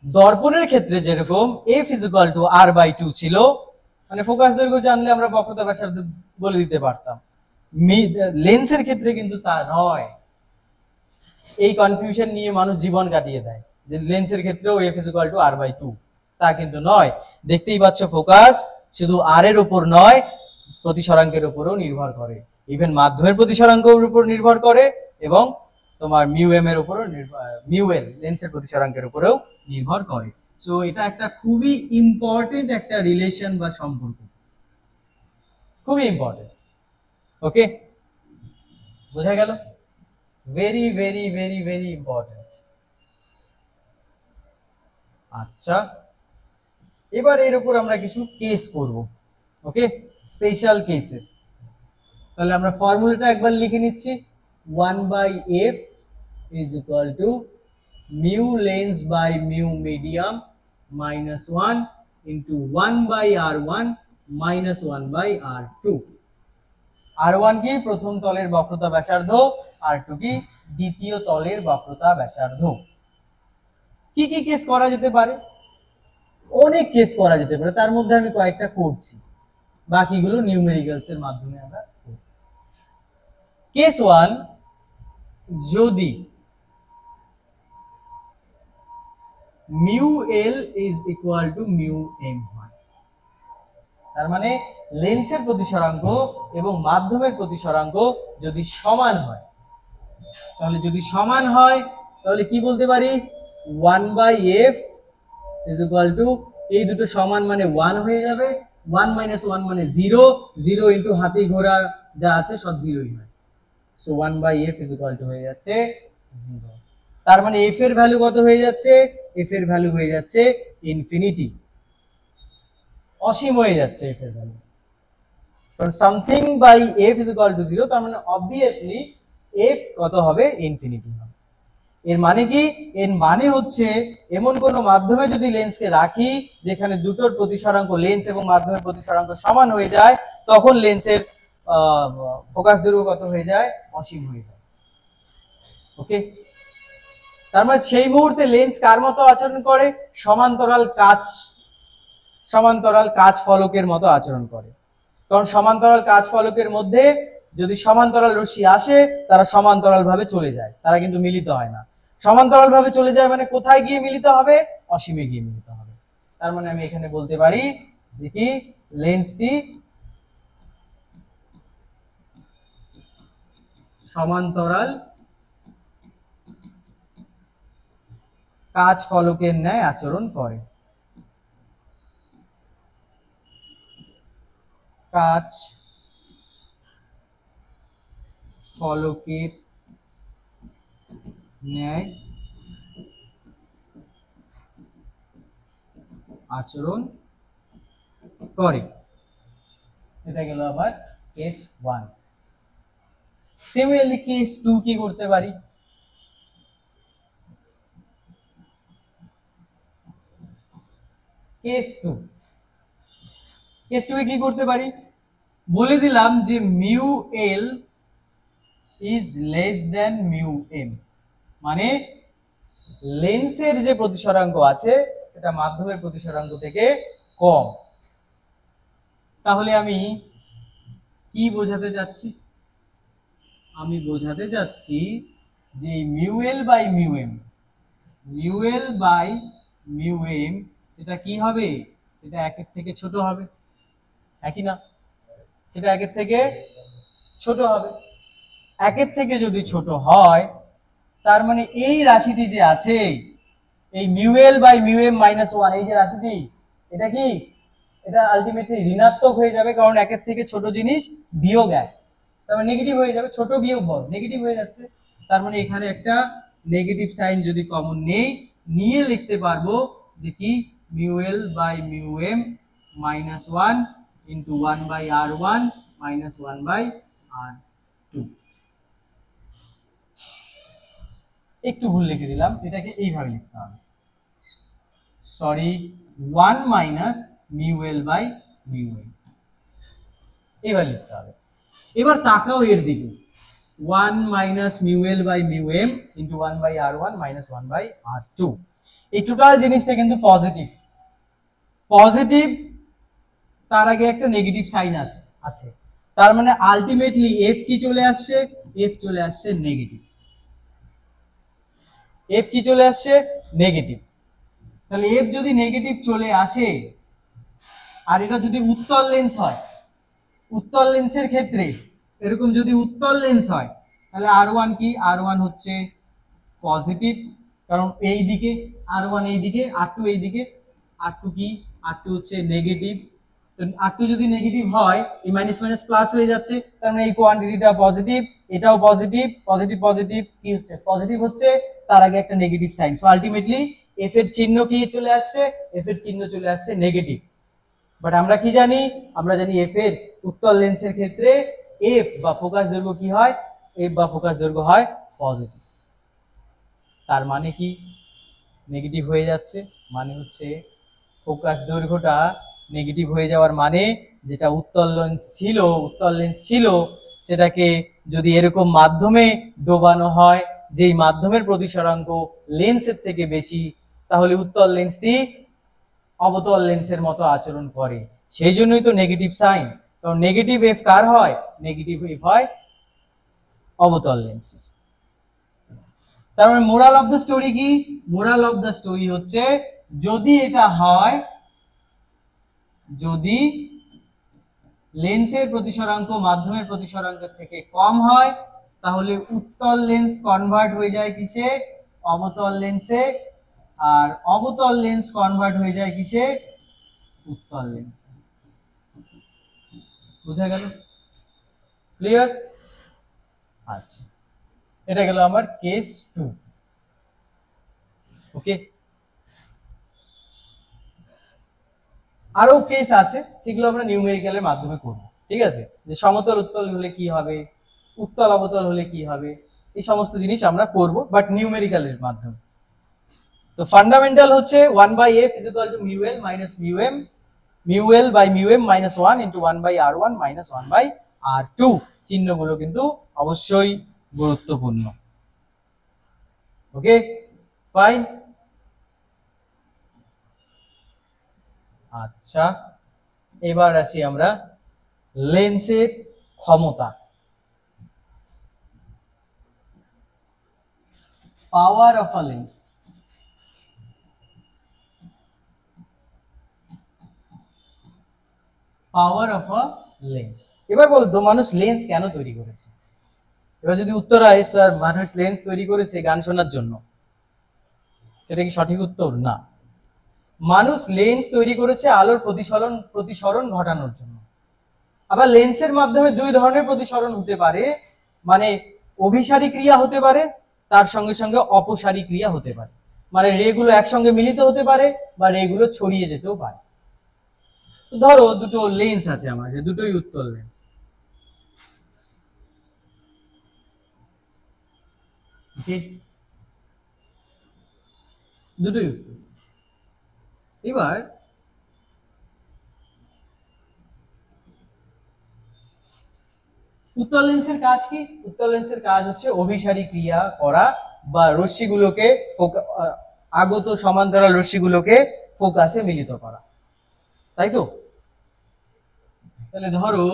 S1: দর্পণের ক্ষেত্রে যেরকম f = r/2 ছিল, মানে ফোকাস দৈর্ঘ্য জানলে আমরা বক্রতা ব্যাসার্ধ বলে দিতে পারতাম। লেন্সের ক্ষেত্রে কিন্তু তা নয়। এই কনফিউশন নিয়ে মানুষ জীবন কাটিয়ে দেয় যে লেন্সের ক্ষেত্রেও f = r/2, তা কিন্তু নয়। দেখতেই পাচ্ছ ফোকাস শুধু r এর উপর নয়, প্রতিসরাঙ্কের উপরও নির্ভর করে, ইভেন মাধ্যমের প্রতিসরাঙ্কের উপর নির্ভর করে এবং তোমার মিউ এম এর উপরও মিউ এল লেন্সের প্রতিসরাঙ্কের উপরেও নির্ভর করে। সো এটা একটা খুবই ইম্পর্টেন্ট একটা রিলেশন বা সম্পর্ক, খুবই ইম্পর্টেন্ট। ওকে, বোঝা গেল? Very very very very important. আচ্ছা, এবার এর উপর আমরা কিছু কেস করব। ওকে, স্পেশাল কেসেস। তাহলে আমরা ফর্মুলাটা একবার লিখে নিচ্ছি। 1/f is equal to mu lens by mu medium minus 1 into 1/r1 minus 1/r2। r1 কি? প্রথম তলের বক্রতা ব্যাসার্ধ, r2 কি? দ্বিতীয় তলের বক্রতা ব্যাসার্ধ। কি কি কেস করা যেতে পারে? অনেক কেস করা যেতে পারে, তার মধ্যে আমি কয়েকটা করছি, বাকিগুলো নিউমেরিক্যালস এর মাধ্যমে আমরা করব। কেস 1, যদি mu L is equal to mu M হয়, তার মানে লেন্সের প্রতিসরাঙ্ক এবং মাধ্যমের প্রতিসরাঙ্ক যদি সমান হয়, তাহলে যদি সমান হয় তাহলে কি বলতে পারি? 1/f ইজ ইকুয়াল টু, এই দুটো সমান মানে 1 হয়ে যাবে, 1 - 1 মানে 0, 0 ইন্টু হাতি ঘোড়া যা আছে সব 0ই হয়। So 1/f is equal two হয়ে যাচ্ছে 0। তার মানে f এর ভ্যালু কত হয়ে যাচ্ছে? f এর ভ্যালু হয়ে যাচ্ছে ইনফিনিটি, অসীম হয়ে যাচ্ছে f এর ভ্যালু। কারণ something by f is equal to 0, তার মানে অবভিয়াসলি f কত হবে? ইনফিনিটি হবে। এর মানে কি? এর মানে হচ্ছে এমন কোন মাধ্যমে যদি লেন্সকে রাখি যেখানে দুটোর প্রতিসরাঙ্ক, লেন্স এবং মাধ্যমের প্রতিসরাঙ্ক সমান হয়ে যায়, তখন লেন্সের ফোকাস দৈর্ঘ্য কত হয়ে যায়? অসীম হয়ে যায়। ওকে, তার মানে সেই মুহূর্তে লেন্স কার মতো আচরণ করে? সমান্তরাল কাচ ফলকের মতো আচরণ করে। কারণ সমান্তরাল কাচ ফলকের মধ্যে যদি সমান্তরাল রশ্মি আসে, তারা সমান্তরাল ভাবে চলে যায়, তারা কিন্তু মিলিত হয় না। সমান্তরাল ভাবে চলে যায় মানে কোথায় গিয়ে মিলিত হবে? অসীমে গিয়ে মিলিত হবে। তার মানে আমি এখানে বলতে পারি যে কি, লেন্সটি সমান্তরাল কাচ ফলকের ন্যায় আচরণ করে। কাচ ফলকের ন্যায় আচরণ করে। এটা গেল আবার কেস 1। সিমিলারলি কেস 2 কি করতে পারি? কেস 2 এ কি করতে পারি? বলে দিলাম যে mu L is less than mu M, মানে লেন্সের যে প্রতিসরাঙ্ক আছে সেটা মাধ্যমের প্রতিসরাঙ্ক থেকে কম। তাহলে আমি কি বোঝাতে যাচ্ছি? আমি বোঝাতে যাচ্ছি যে mu L by mu M mu M, সেটা কি হবে? সেটা একের থেকে ছোট হবে, একই না? সেটা একের থেকে ছোট হবে। একের থেকে যদি ছোট হয়, তার মানে এই রাশিটি যে আছে, এই mu L by mu M minus one, এই যে রাশিটি, এটা কি, এটা আলটিমেটলি ঋণাত্মক হয়ে যাবে, কারণ একের থেকে ছোট জিনিস বিয়োগ এক, তার মানে নেগেটিভ হয়ে যাবে, ছোট বিয়োগ বড় নেগেটিভ হয়ে যাচ্ছে। তার মানে এখানে একটা নেগেটিভ সাইন যদি কমন নেই, নিয়ে লিখতে পারবো যে কি, mu L by mu M minus one into one by R one minus one by R two. একটু ভুল লিখে দিলাম, এটাকে এইভাবে লিখতে হবে, sorry, one minus mu L by mu M, এইভাবে লিখতে হবে। এবার তাকাও এর দিকে, one minus mu L by mu M into one by R one minus one by R two, এই টোটাল জিনিসটা কিন্তু পজিটিভ, পজিটিভ, তার আগে একটা নেগেটিভ সাইন আছে, তার মানে আলটিমেটলি এফ কি চলে আসছে, এফ চলে আসছে নেগেটিভ, এফ কি চলে আসছে নেগেটিভ। তাহলে এফ যদি নেগেটিভ চলে আসে, আর এটা যদি উত্তল লেন্স হয়, উত্তল লেন্সের ক্ষেত্রে এরকম যদি উত্তল লেন্স হয়, তাহলে আর ওয়ান কি, আর ওয়ান হচ্ছে পজিটিভ, কারণ এই দিকে আর ওয়ান এই দিকে, আর টু এই দিকে, আর টু কি, আর টু হচ্ছে নেগেটিভ। তো আর টু যদি নেগেটিভ হয়, এই মাইনাস মাইনাস প্লাস হয়ে যাচ্ছে, তার মানে এই কোয়ান্টিটিটা পজিটিভ, এটাও পজিটিভ, পজিটিভ পজিটিভ কি হচ্ছে, পজিটিভ হচ্ছে, তার আগে একটা negative sign, so ultimately F এর চিহ্ন কি চলে আসছে, এফ এর চিহ্ন চলে আসছে নেগেটিভ। বাট আমরা কি জানি, আমরা জানি এফ এর উত্তল লেন্সের ক্ষেত্রে এফ বা ফোকাস দৈর্ঘ্য কি হয়, এফ বা ফোকাস দৈর্ঘ্য হয় পজিটিভ। তার মানে কি, নেগেটিভ হয়ে যাচ্ছে, মানে হচ্ছে ফোকাস দৈর্ঘ্যটা নেগেটিভ হয়ে যাওয়ার মানে, যেটা উত্তল লেন্স ছিল সেটাকে যদি এরকম মাধ্যমে ডোবানো হয়, যেই মাধ্যমের প্রতিসরাঙ্ক লেন্সের থেকে বেশি, তাহলে উত্তল লেন্সটি অবতল লেন্সের মতো আচরণ করে, সেই জন্যই তো নেগেটিভ সাইন, কারণ নেগেটিভ এফ কার হয়, নেগেটিভ এফ হয় অবতল লেন্সের। তার মানে মোরাল অফ দ্য স্টোরি কি, মোরাল অফ দ্য স্টোরি হচ্ছে, যদি এটা হয়, যদি লেন্সের প্রতিসরাঙ্ক মাধ্যমের প্রতিসরাঙ্কের থেকে কম হয়, তাহলে উত্তল লেন্স কনভার্ট হয়ে যায় কিসে, অবতল লেন্সে, আর অবতল লেন্স কনভার্ট হয়ে যায় কিসে, উত্তল লেন্সে। বুঝা গেল? ক্লিয়ার? আচ্ছা, এটা গেল আমার কেস 2। ওকে, আরো কেস আছে, সেগুলো আমরা নিউমেরিক্যালের মাধ্যমে করব, ঠিক আছে? যে সমতল উত্তল হলে কি হবে, উত্তল অবতল হলে কি হবে, এই সমস্ত জিনিস আমরা করব, বাট নিউমেরিক্যালের মাধ্যমে। তো ফান্ডামেন্টাল হচ্ছে 1/f = mu l minus mu m, mu l by mu m minus 1 into 1/r1 minus 1/r2, চিহ্নগুলো কিন্তু অবশ্যই গুরুত্বপূর্ণ। ওকে, ফাইন। আচ্ছা, এবার আসি আমরা লেন্সের ক্ষমতা, power of a lens. Power of a lens. এবার বলতো, মানুষ লেন্স কেন তৈরি করেছে? এবার যদি উত্তর হয় স্যার মানুষ লেন্স তৈরি করেছে গান শোনার জন্য, সেটা কি সঠিক উত্তর? না, মানুষ লেন্স তৈরি করেছে আলোর প্রতিসরণ ঘটানোর জন্য। আবার লেন্সের মাধ্যমে দুই ধরনের প্রতিসরণ হতে পারে, মানে অভিসারী ক্রিয়া হতে পারে, তার সঙ্গে সঙ্গে অপসারী ক্রিয়া হতে পারে, মানে রেগুলো একসঙ্গে মিলিত হতে পারে বা রেগুলো ছড়িয়ে যেতেও পারে। তো ধরো দুটো লেন্স আছে আমার, দুটোই উত্তল লেন্স, দুটোই উত্তল। এবার উত্তল লেন্সের কাজ কি? উত্তল লেন্সের কাজ হচ্ছে অভিসারী ক্রিয়া করা বা রশ্মিগুলোকে আগত সমান্তরাল রশ্মিগুলোকে ফোকাসে মিলিত করা, তাই তো? তাহলে ধরো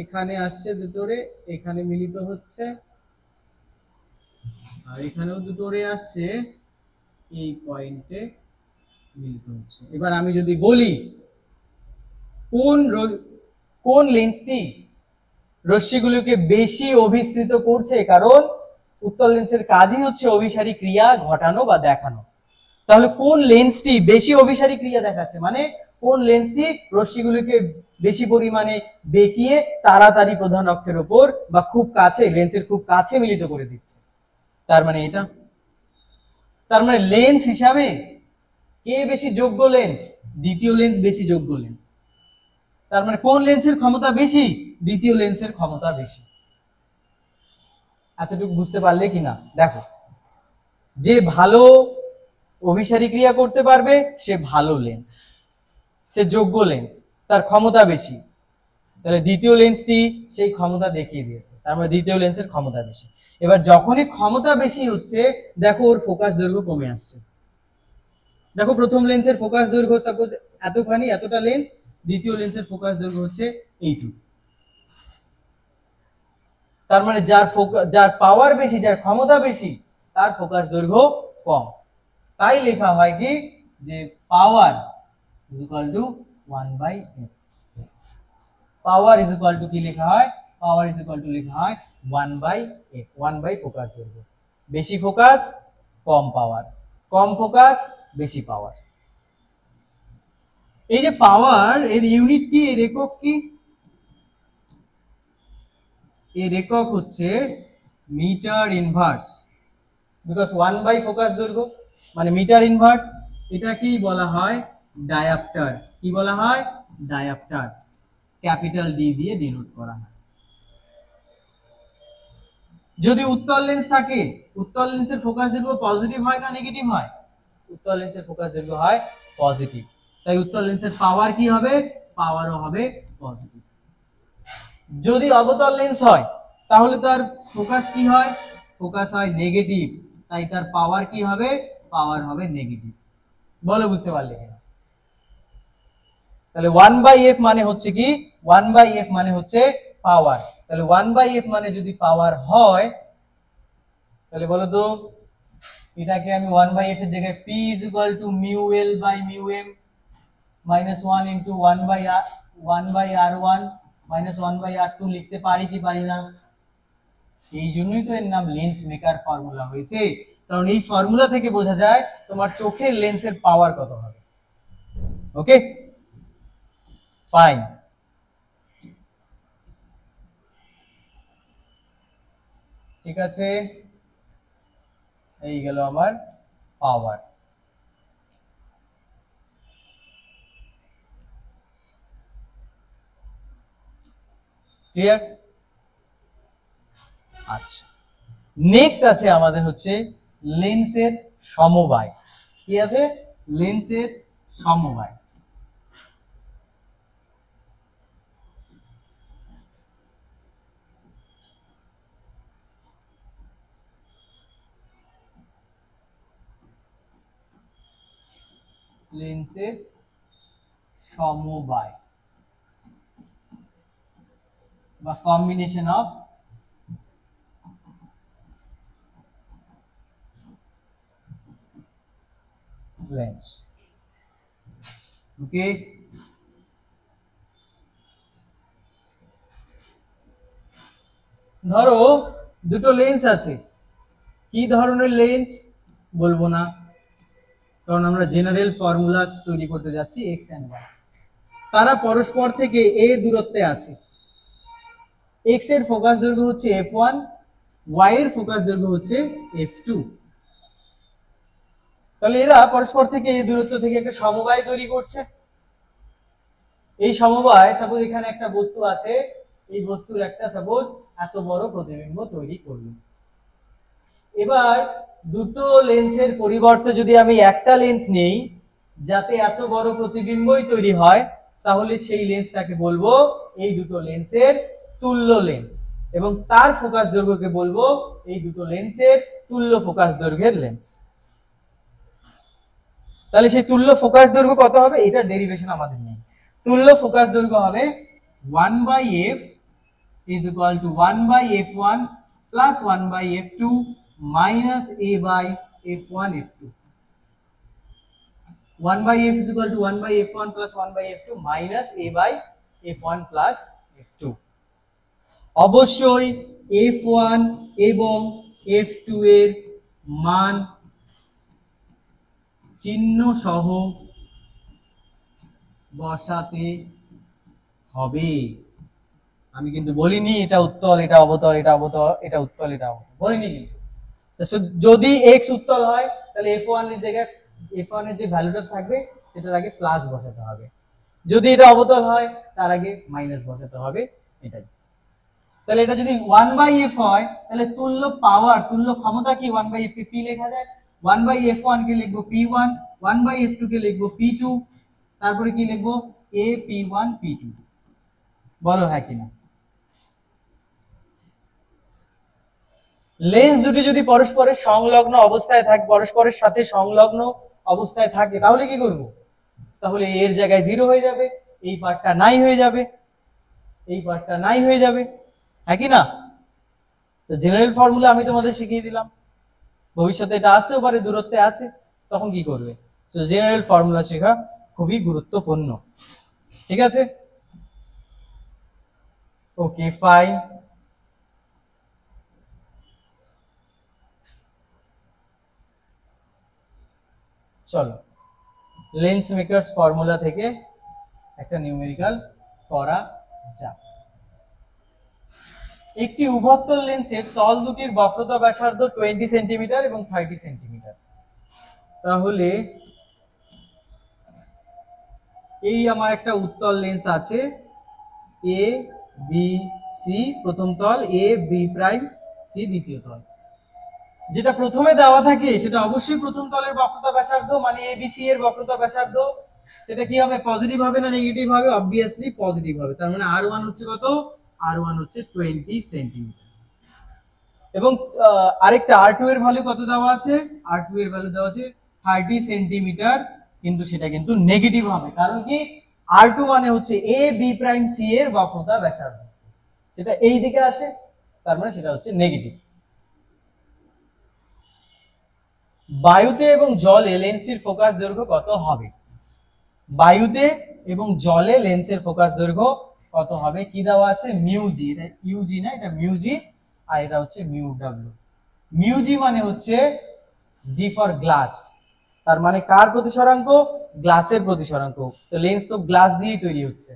S1: এখানে আসছে দুটো রে, এখানে মিলিত হচ্ছে, আর এখানেও দুটো রে আসছে, এই পয়েন্টে মিলিত হচ্ছে। এবার আমি যদি বলি কোন লেন্সটি রশ্মিগুলোকে বেশি অভিসৃত করছে, কারণ উত্তল লেন্সের কাজই হচ্ছে অভিসারী ক্রিয়া ঘটানো বা দেখানো, তাহলে কোন লেন্সটি বেশি অভিসারী ক্রিয়া দেখাচ্ছে, মানে কোন লেন্সটি রশ্মিগুলোকে বেশি পরিমাণে বেঁকিয়ে তাড়াতাড়ি প্রধান অক্ষের উপর বা খুব কাছে, লেন্সের খুব কাছে মিলিত করে দিচ্ছে, তার মানে এটা। তার মানে লেন্স হিসাবে কে বেশি যোগ্য লেন্স? দ্বিতীয় লেন্স বেশি যোগ্য লেন্স। তার মানে কোন লেন্সের ক্ষমতা বেশি? দ্বিতীয় লেন্সের ক্ষমতা বেশি। এতটুকু বুঝতে পারলে কিনা দেখো, যে ভালো অভিসারী ক্রিয়া করতে পারবে সে ভালো লেন্স, সে যোগ্য লেন্স, তার ক্ষমতা বেশি। তাহলে দ্বিতীয় লেন্সটি সেই ক্ষমতা দেখিয়ে দিয়েছে, তার মানে দ্বিতীয় লেন্সের ক্ষমতা বেশি। এবার যখনই ক্ষমতা বেশি হচ্ছে, দেখো ওর ফোকাস দৈর্ঘ্য কমে আসছে। দেখো প্রথম লেন্সের ফোকাস দৈর্ঘ্য সাপোজ এতখানি, এতটা লেন্স, দ্বিতীয় লেন্সের ফোকাস দৈর্ঘ্য হচ্ছে এইটুকু। তার মানে যার পাওয়ার বেশি, যার ক্ষমতা বেশি, তার ফোকাস দৈর্ঘ্য কম। তাই লেখা হয় কি যে power is equal two 1/f। Power is equal two কি লেখা হয়? পাওয়ার ইজ ইকুয়াল টু লেখা হয় 1/f, 1 ফোকাস দৈর্ঘ্য। বেশি ফোকাস কম পাওয়ার, কম ফোকাস বেশি পাওয়ার। এই যে পাওয়ার, এর ইউনিট কি, এর একক কি? এর একক হচ্ছে মিটার ইনভার্স, বিকজ 1 ফোকাস দৈর্ঘ্য মানে মিটার ইনভার্স। এটা কি বলা হয়? ডায়াপ্টার। কি বলা হয়? ডায়াপ্টার। ক্যাপিটাল ডি দিয়ে ডিনোট করা হয়। যদি উত্তল লেন্স থাকে, উত্তল লেন্সের ফোকাস দৈর্ঘ্য পজিটিভ হয় না নেগেটিভ হয়? উত্তল লেন্সের ফোকাস দৈর্ঘ্য হয় পজিটিভ। তাই উত্তল লেন্সের পাওয়ার কি হবে? পাওয়ারও হবে পজিটিভ। যদি অবতল লেন্স হয় তাহলে তার ফোকাস কি হয়? ফোকাস হয় নেগেটিভ, তাই তার পাওয়ার কি হবে? পাওয়ার হবে নেগেটিভ। বলো বুঝতে পারলে কিনা? তাহলে 1/f মানে হচ্ছে কি? 1/f মানে হচ্ছে পাওয়ার। তাহলে 1/f মানে যদি পাওয়ার হয়, তাহলে বলো তো এটাকে আমি 1/f এর জায়গায় p is equal to mu l by mu m minus 1 into 1/r1 minus 1/r2 লিখতে পারি কি পারি না? এই জন্যই তো এর নাম লেন্স মেকার ফর্মুলা হয়েছে, কারণ এই ফর্মুলা থেকে বোঝা যায় তোমার চোখের লেন্সের পাওয়ার কত হবে। Okay fine. ঠিক আছে, এই গেল আমার পাওয়ার। ক্লিয়ার? আচ্ছা, নেক্সট আছে আমাদের হচ্ছে লেন্সের সমবায়। কি আছে? লেন্সের সমবায়। লেন্সের সমবায় বা কম্বিনেশন অফ লেন্স। ওকে, ধরো দুটো লেন্স আছে। কি ধরনের লেন্স বলবো না, কারণ আমরা জেনারেল ফর্মুলা তৈরি করতে যাচ্ছি এক্স এন্ড ওয়াই। তারা পরস্পর থেকে এ দূরত্বে আছে। এক্স এর ফোকাস দৈর্ঘ্য হচ্ছে f1, ওয়াই এর ফোকাস দৈর্ঘ্য হচ্ছে f2। তাহলে এরা পরস্পর থেকে এই দূরত্ব থেকে একটা সমবায় তৈরি করছে। এই সমবায় সাপোজ এখানে একটা বস্তু আছে, এই বস্তুর একটা সাপোজ এত বড় প্রতিবিম্ব তৈরি করলো। এবার দুটো লেন্সের পরিবর্তে যদি আমি একটা লেন্স নেই যাতে এত বড় প্রতিবিম্বই তৈরি হয়, তাহলে সেই লেন্সটাকে বলবো এই দুটো লেন্সের তুল্য লেন্স, এবং তার ফোকাস দৈর্ঘ্যকে বলবো এই দুটো লেন্সের তুল্য ফোকাস দৈর্ঘ্যের লেন্স। তাহলে সেই তুল্য ফোকাস দৈর্ঘ্য কত হবে? এটা ডেরিভেশন আমাদের নেই। তুল্য ফোকাস দৈর্ঘ্য হবে 1/f is equal to 1/f1 plus 1/f2 minus a by f1 f2। 1 by f is equal to 1 by f1 plus 1 by f2 minus a by f1 plus f2. অবশ্যই f1 এবং f2 এর মান চিহ্ন সহ বসাতে হবে। আমি কিন্তু বলিনি এটা উত্তল, এটা অবতল, এটা অবতল, এটা উত্তল, এটা অবতল, বলিনি কিন্তু। যদি x উত্তল হয় তাহলে f1 এর জায়গায় f1 এর যে ভ্যালুটা থাকবে সেটার আগে প্লাস বসাতে হবে, যদি এটা অবতল হয় তার আগে মাইনাস বসাতে হবে, এটাই। তাহলে এটা যদি 1 বাই f হয় তাহলে তুল্য পাওয়ার, তুল্য ক্ষমতা কি 1 বাই f কে p লেখা যায়, 1 বাই f1 কে লিখবো p1, 1 বাই f2 কে লিখবো p2, তারপরে কি লিখবো a p1 p2। বলো হ্যাঁ কিনা? লেন্স দুটি যদি পরস্পরের সংলগ্ন অবস্থায় থাকে, পরস্পরের সাথে সংলগ্ন অবস্থায় থাকে, তাহলে কি করব? তাহলে এর জায়গায় 0 হয়ে যাবে, এই পার্টটা নাই হয়ে যাবে, এই পার্টটা নাই হয়ে যাবে, হ্যাঁ কি না? তো জেনারেল ফর্মুলা আমি তোমাদের শিখিয়ে দিলাম, ভবিষ্যতে এটা আসতেও পারে, দূরত্বে আছে, তখন কি করবে? তো জেনারেল ফর্মুলা শেখা খুবই গুরুত্বপূর্ণ, ঠিক আছে? Okay fine. চলো লেন্স মেকার্স ফর্মুলা থেকে একটা নিউমেরিক্যাল করা যাক। একটি উভত্তল লেন্সের তল দুটির বক্রতা ব্যাসার্ধ 20 সেন্টিমিটার এবং 30 সেন্টিমিটার। তাহলে এই আমার একটা উত্তল লেন্স আছে এ বি সি, প্রথম তল, এ বি প্রাইম সি দ্বিতীয় তল। যেটা প্রথমে দেওয়া থাকে সেটা অবশ্যই প্রথম তলের বক্রতা ব্যাসার্ধ, মানে এ বি সি এর বক্রতা ব্যাসার্ধ, সেটা কি হবে? পজিটিভ হবে না নেগেটিভ হবে? অবভিয়াসলি পজিটিভ হবে। তার মানে r1 হচ্ছে কত? r1 হচ্ছে 20 সেন্টিমিটার। এবং আরেকটা r2 এর ভ্যালু কত দেওয়া আছে? r2 এর ভ্যালু দেওয়া আছে 30 সেন্টিমিটার, কিন্তু সেটা কিন্তু নেগেটিভ হবে, কারণ কি? r2 মানে হচ্ছে a b প্রাইম c এর বক্রতা ব্যাসার্ধ, সেটা এই দিকে আছে, তার মানে সেটা হচ্ছে নেগেটিভ। বায়ুতে এবং জলে লেন্সটির ফোকাস দৈর্ঘ্য কত হবে? বায়ুতে এবং জলে লেন্সের ফোকাস দৈর্ঘ্য কত হবে? কি দেওয়া আছে? মিউ জি, এটা ইউ জি না, এটা মিউ জি, আর এটা হচ্ছে মিউ ডাব্লিউ। মিউ জি মানে হচ্ছে জি ফর গ্লাস, তার মানে কার প্রতিসরাঙ্ক? গ্লাসের প্রতিসরাঙ্ক। তো লেন্স তো গ্লাস দিয়েই তৈরি হচ্ছে,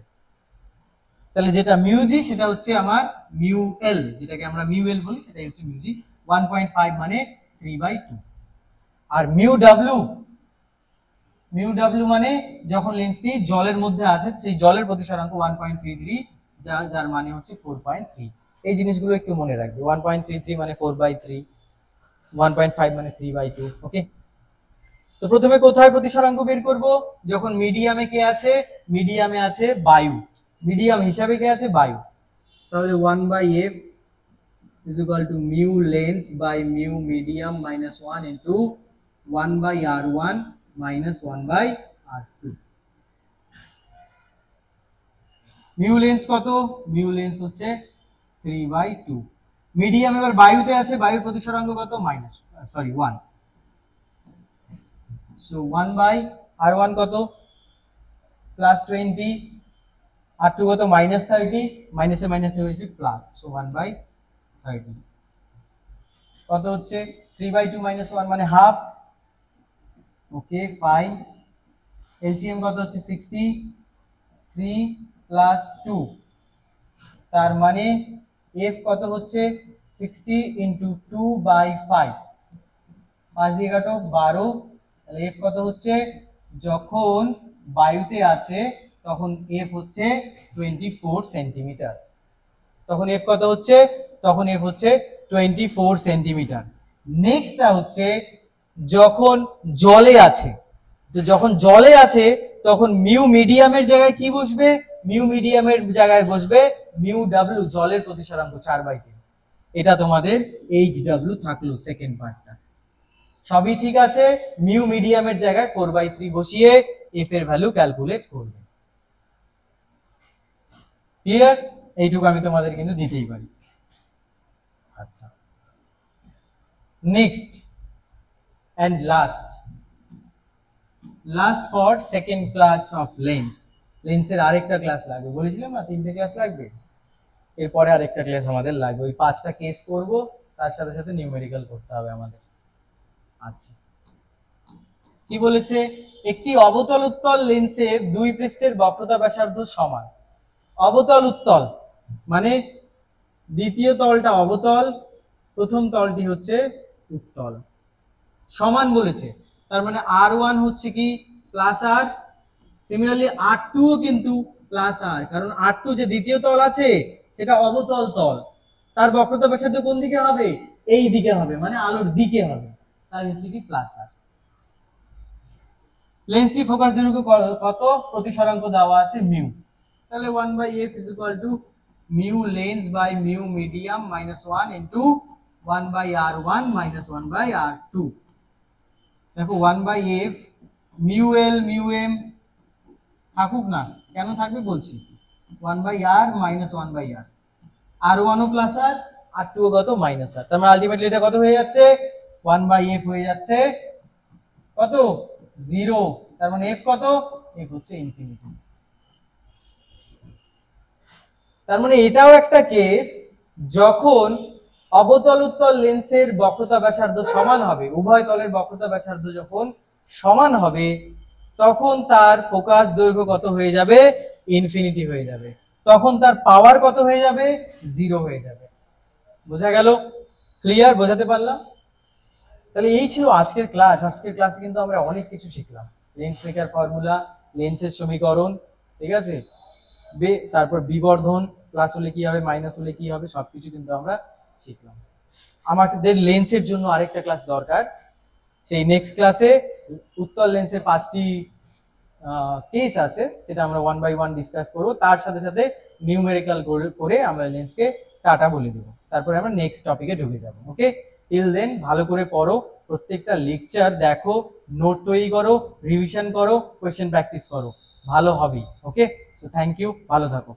S1: তাহলে যেটা মিউ জি সেটা হচ্ছে আমার মিউ এল, যেটাকে আমরা মিউ এল বলি, সেটাই হচ্ছে মিউ জি 1.5 মানে 3/2। আর মিউ ডাব্লিউ, মিউ ডাব্লিউ মানে যখন লেন্সটি জলের মধ্যে আছে সেই জলের প্রতিসরাঙ্ক 1.33, যার মানে হচ্ছে 4.3। এই জিনিসগুলো একটু মনে রাখবে, 1.33 মানে 4/3, 1.5 মানে 3/2। ওকে, তো প্রথমে কোথায় প্রতিসরাঙ্ক বের করব? যখন মিডিয়ামে কে আছে? মিডিয়ামে আছে বায়ু, মিডিয়াম হিসাবে কে আছে? বায়ু। তাহলে 1/f is equal to mu lens by mu medium minus 1 into 1/r1 minus 1/r2। Mu lens কত? মিউ লেন্স হচ্ছে 3/2। মিডিয়াম এবার বায়ুতে আছে, বায়ুর প্রতিসরাঙ্ক কত? -1। সো 1/r1 কত? +20, r2 কত? -30, মাইনাসে মাইনাসে হয়েছে প্লাস, সো 1/30 কত হচ্ছে? 3/2 - 1 মানে হাফ। Okay fine. এলসিএম কত হচ্ছে? 60, 3 + 2, তার মানে f কত হচ্ছে? 60 × 2/5, 5 দিয়ে কাটো 12, তাহলে f কত হচ্ছে? যখন বায়ুতে আছে তখন f হচ্ছে 24 সেন্টিমিটার। তখন f কত হচ্ছে? তখন f হচ্ছে 24 সেন্টিমিটার। নেক্সটটা হচ্ছে যখন জলে আছে, তো যখন জলে আছে তখন মিউ মিডিয়ামের জায়গায় কি বসবে? মিউ মিডিয়ামের জায়গায় বসবে মিউ ডাব্লিউ, জলের প্রতিসরাঙ্ক 4/3। এটা তোমাদের এইচ ডাব্লিউ থাকলো সেকেন্ড পার্টটা। সবই ঠিক আছে, মিউ মিডিয়ামের জায়গায় 4/3 বসিয়ে এফ এর ভ্যালু ক্যালকুলেট করবে। ক্লিয়ার? এইটুকু আমি তোমাদের কিন্তু দিতেই পারি। আচ্ছা, next and last, last for second class of lens. লেন্সের আরেকটা ক্লাস লাগবে, বলেছিলাম না 3টে ক্লাস লাগবে, এরপরে আরেকটা ক্লাস আমাদের লাগবে। ওই 5টা কেস করব, তার সাথে সাথে নিউমেরিক্যাল করতে হবে আমাদের। আচ্ছা, কি বলেছে? একটি অবতল উত্তল লেন্সের দুই পৃষ্ঠের বক্রতা ব্যাসার্ধ সমান। অবতল উত্তল মানে দ্বিতীয় তলটা অবতল, প্রথম তলটি হচ্ছে উত্তল, সমান বলেছে। তার মানে R1 হচ্ছে কি প্লাস আর, সিমিলারলি R2 ও কিন্তু প্লাস আর, কারণ R2 যে দ্বিতীয় তল আছে সেটা অবতল তল, তার বক্রতা ব্যাসার্ধ কোন দিকে হবে? এই দিকে হবে, মানে আলোর দিকে হবে, তাই হচ্ছে কি প্লাস আর। লেন্সটি ফোকাস দৈর্ঘ্য কত? প্রতিসরাঙ্ক দেওয়া আছে মিউ, তাহলে 1/f is equal to mu lens by mu medium minus 1 into 1/r1 minus 1/r2। দেখো 1/f mu l mu m থাকুক না, কেন থাকবে বলছি, 1/r minus 1/r, r1 ও প্লাস আর, r2 ও কত মাইনাস আর, তার মানে আলটিমেটলি এটা কত হয়ে যাচ্ছে? 1/f হয়ে যাচ্ছে কত? 0। তার মানে f কত? f হচ্ছে ইনফিনিটি। তার মানে এটাও একটা কেস যখন অবতল উত্তল লেন্সের বক্রতা ব্যাসার্ধ সমান হবে, উভয় তলের বক্রতা ব্যাসার্ধ যখন সমান হবে, তখন তার ফোকাস দৈর্ঘ্য কত হয়ে যাবে? ইনফিনিটি হয়ে যাবে। তখন তার পাওয়ার কত হয়ে যাবে? 0 হয়ে যাবে। বোঝা গেল? ক্লিয়ার? বোঝাতে পারলাম? তাহলে এই ছিল আজকের ক্লাস। আজকের ক্লাসে কিন্তু আমরা অনেক কিছু শিখলাম, লেন্স মেকার ফর্মুলা, লেন্সের সমীকরণ, ঠিক আছে, তারপর বিবর্ধন, প্লাস হলে কি হবে, মাইনাস হলে কি হবে, সবকিছু কিন্তু আমরা শিখলাম। আমাদের লেন্সের জন্য আরেকটা ক্লাস দরকার, সেই নেক্সট ক্লাসে উত্তল লেন্সের 5টি কেস আছে, সেটা আমরা 1 বাই 1 ডিসকাস করব, তার সাথে সাথে নিউমেরিক্যাল করে আমরা লেন্সকে টাটা বলে দেব, তারপরে আমরা নেক্সট টপিকে ঢুকে যাব। ওকে, টিল দেন ভালো করে পড়ো, প্রত্যেকটা লেকচার দেখো, নোট তৈরি করো, রিভিশন করো, কোয়েশ্চেন প্র্যাকটিস করো, ভালো হবে। ওকে, সো থ্যাংক ইউ, ভালো থাকো।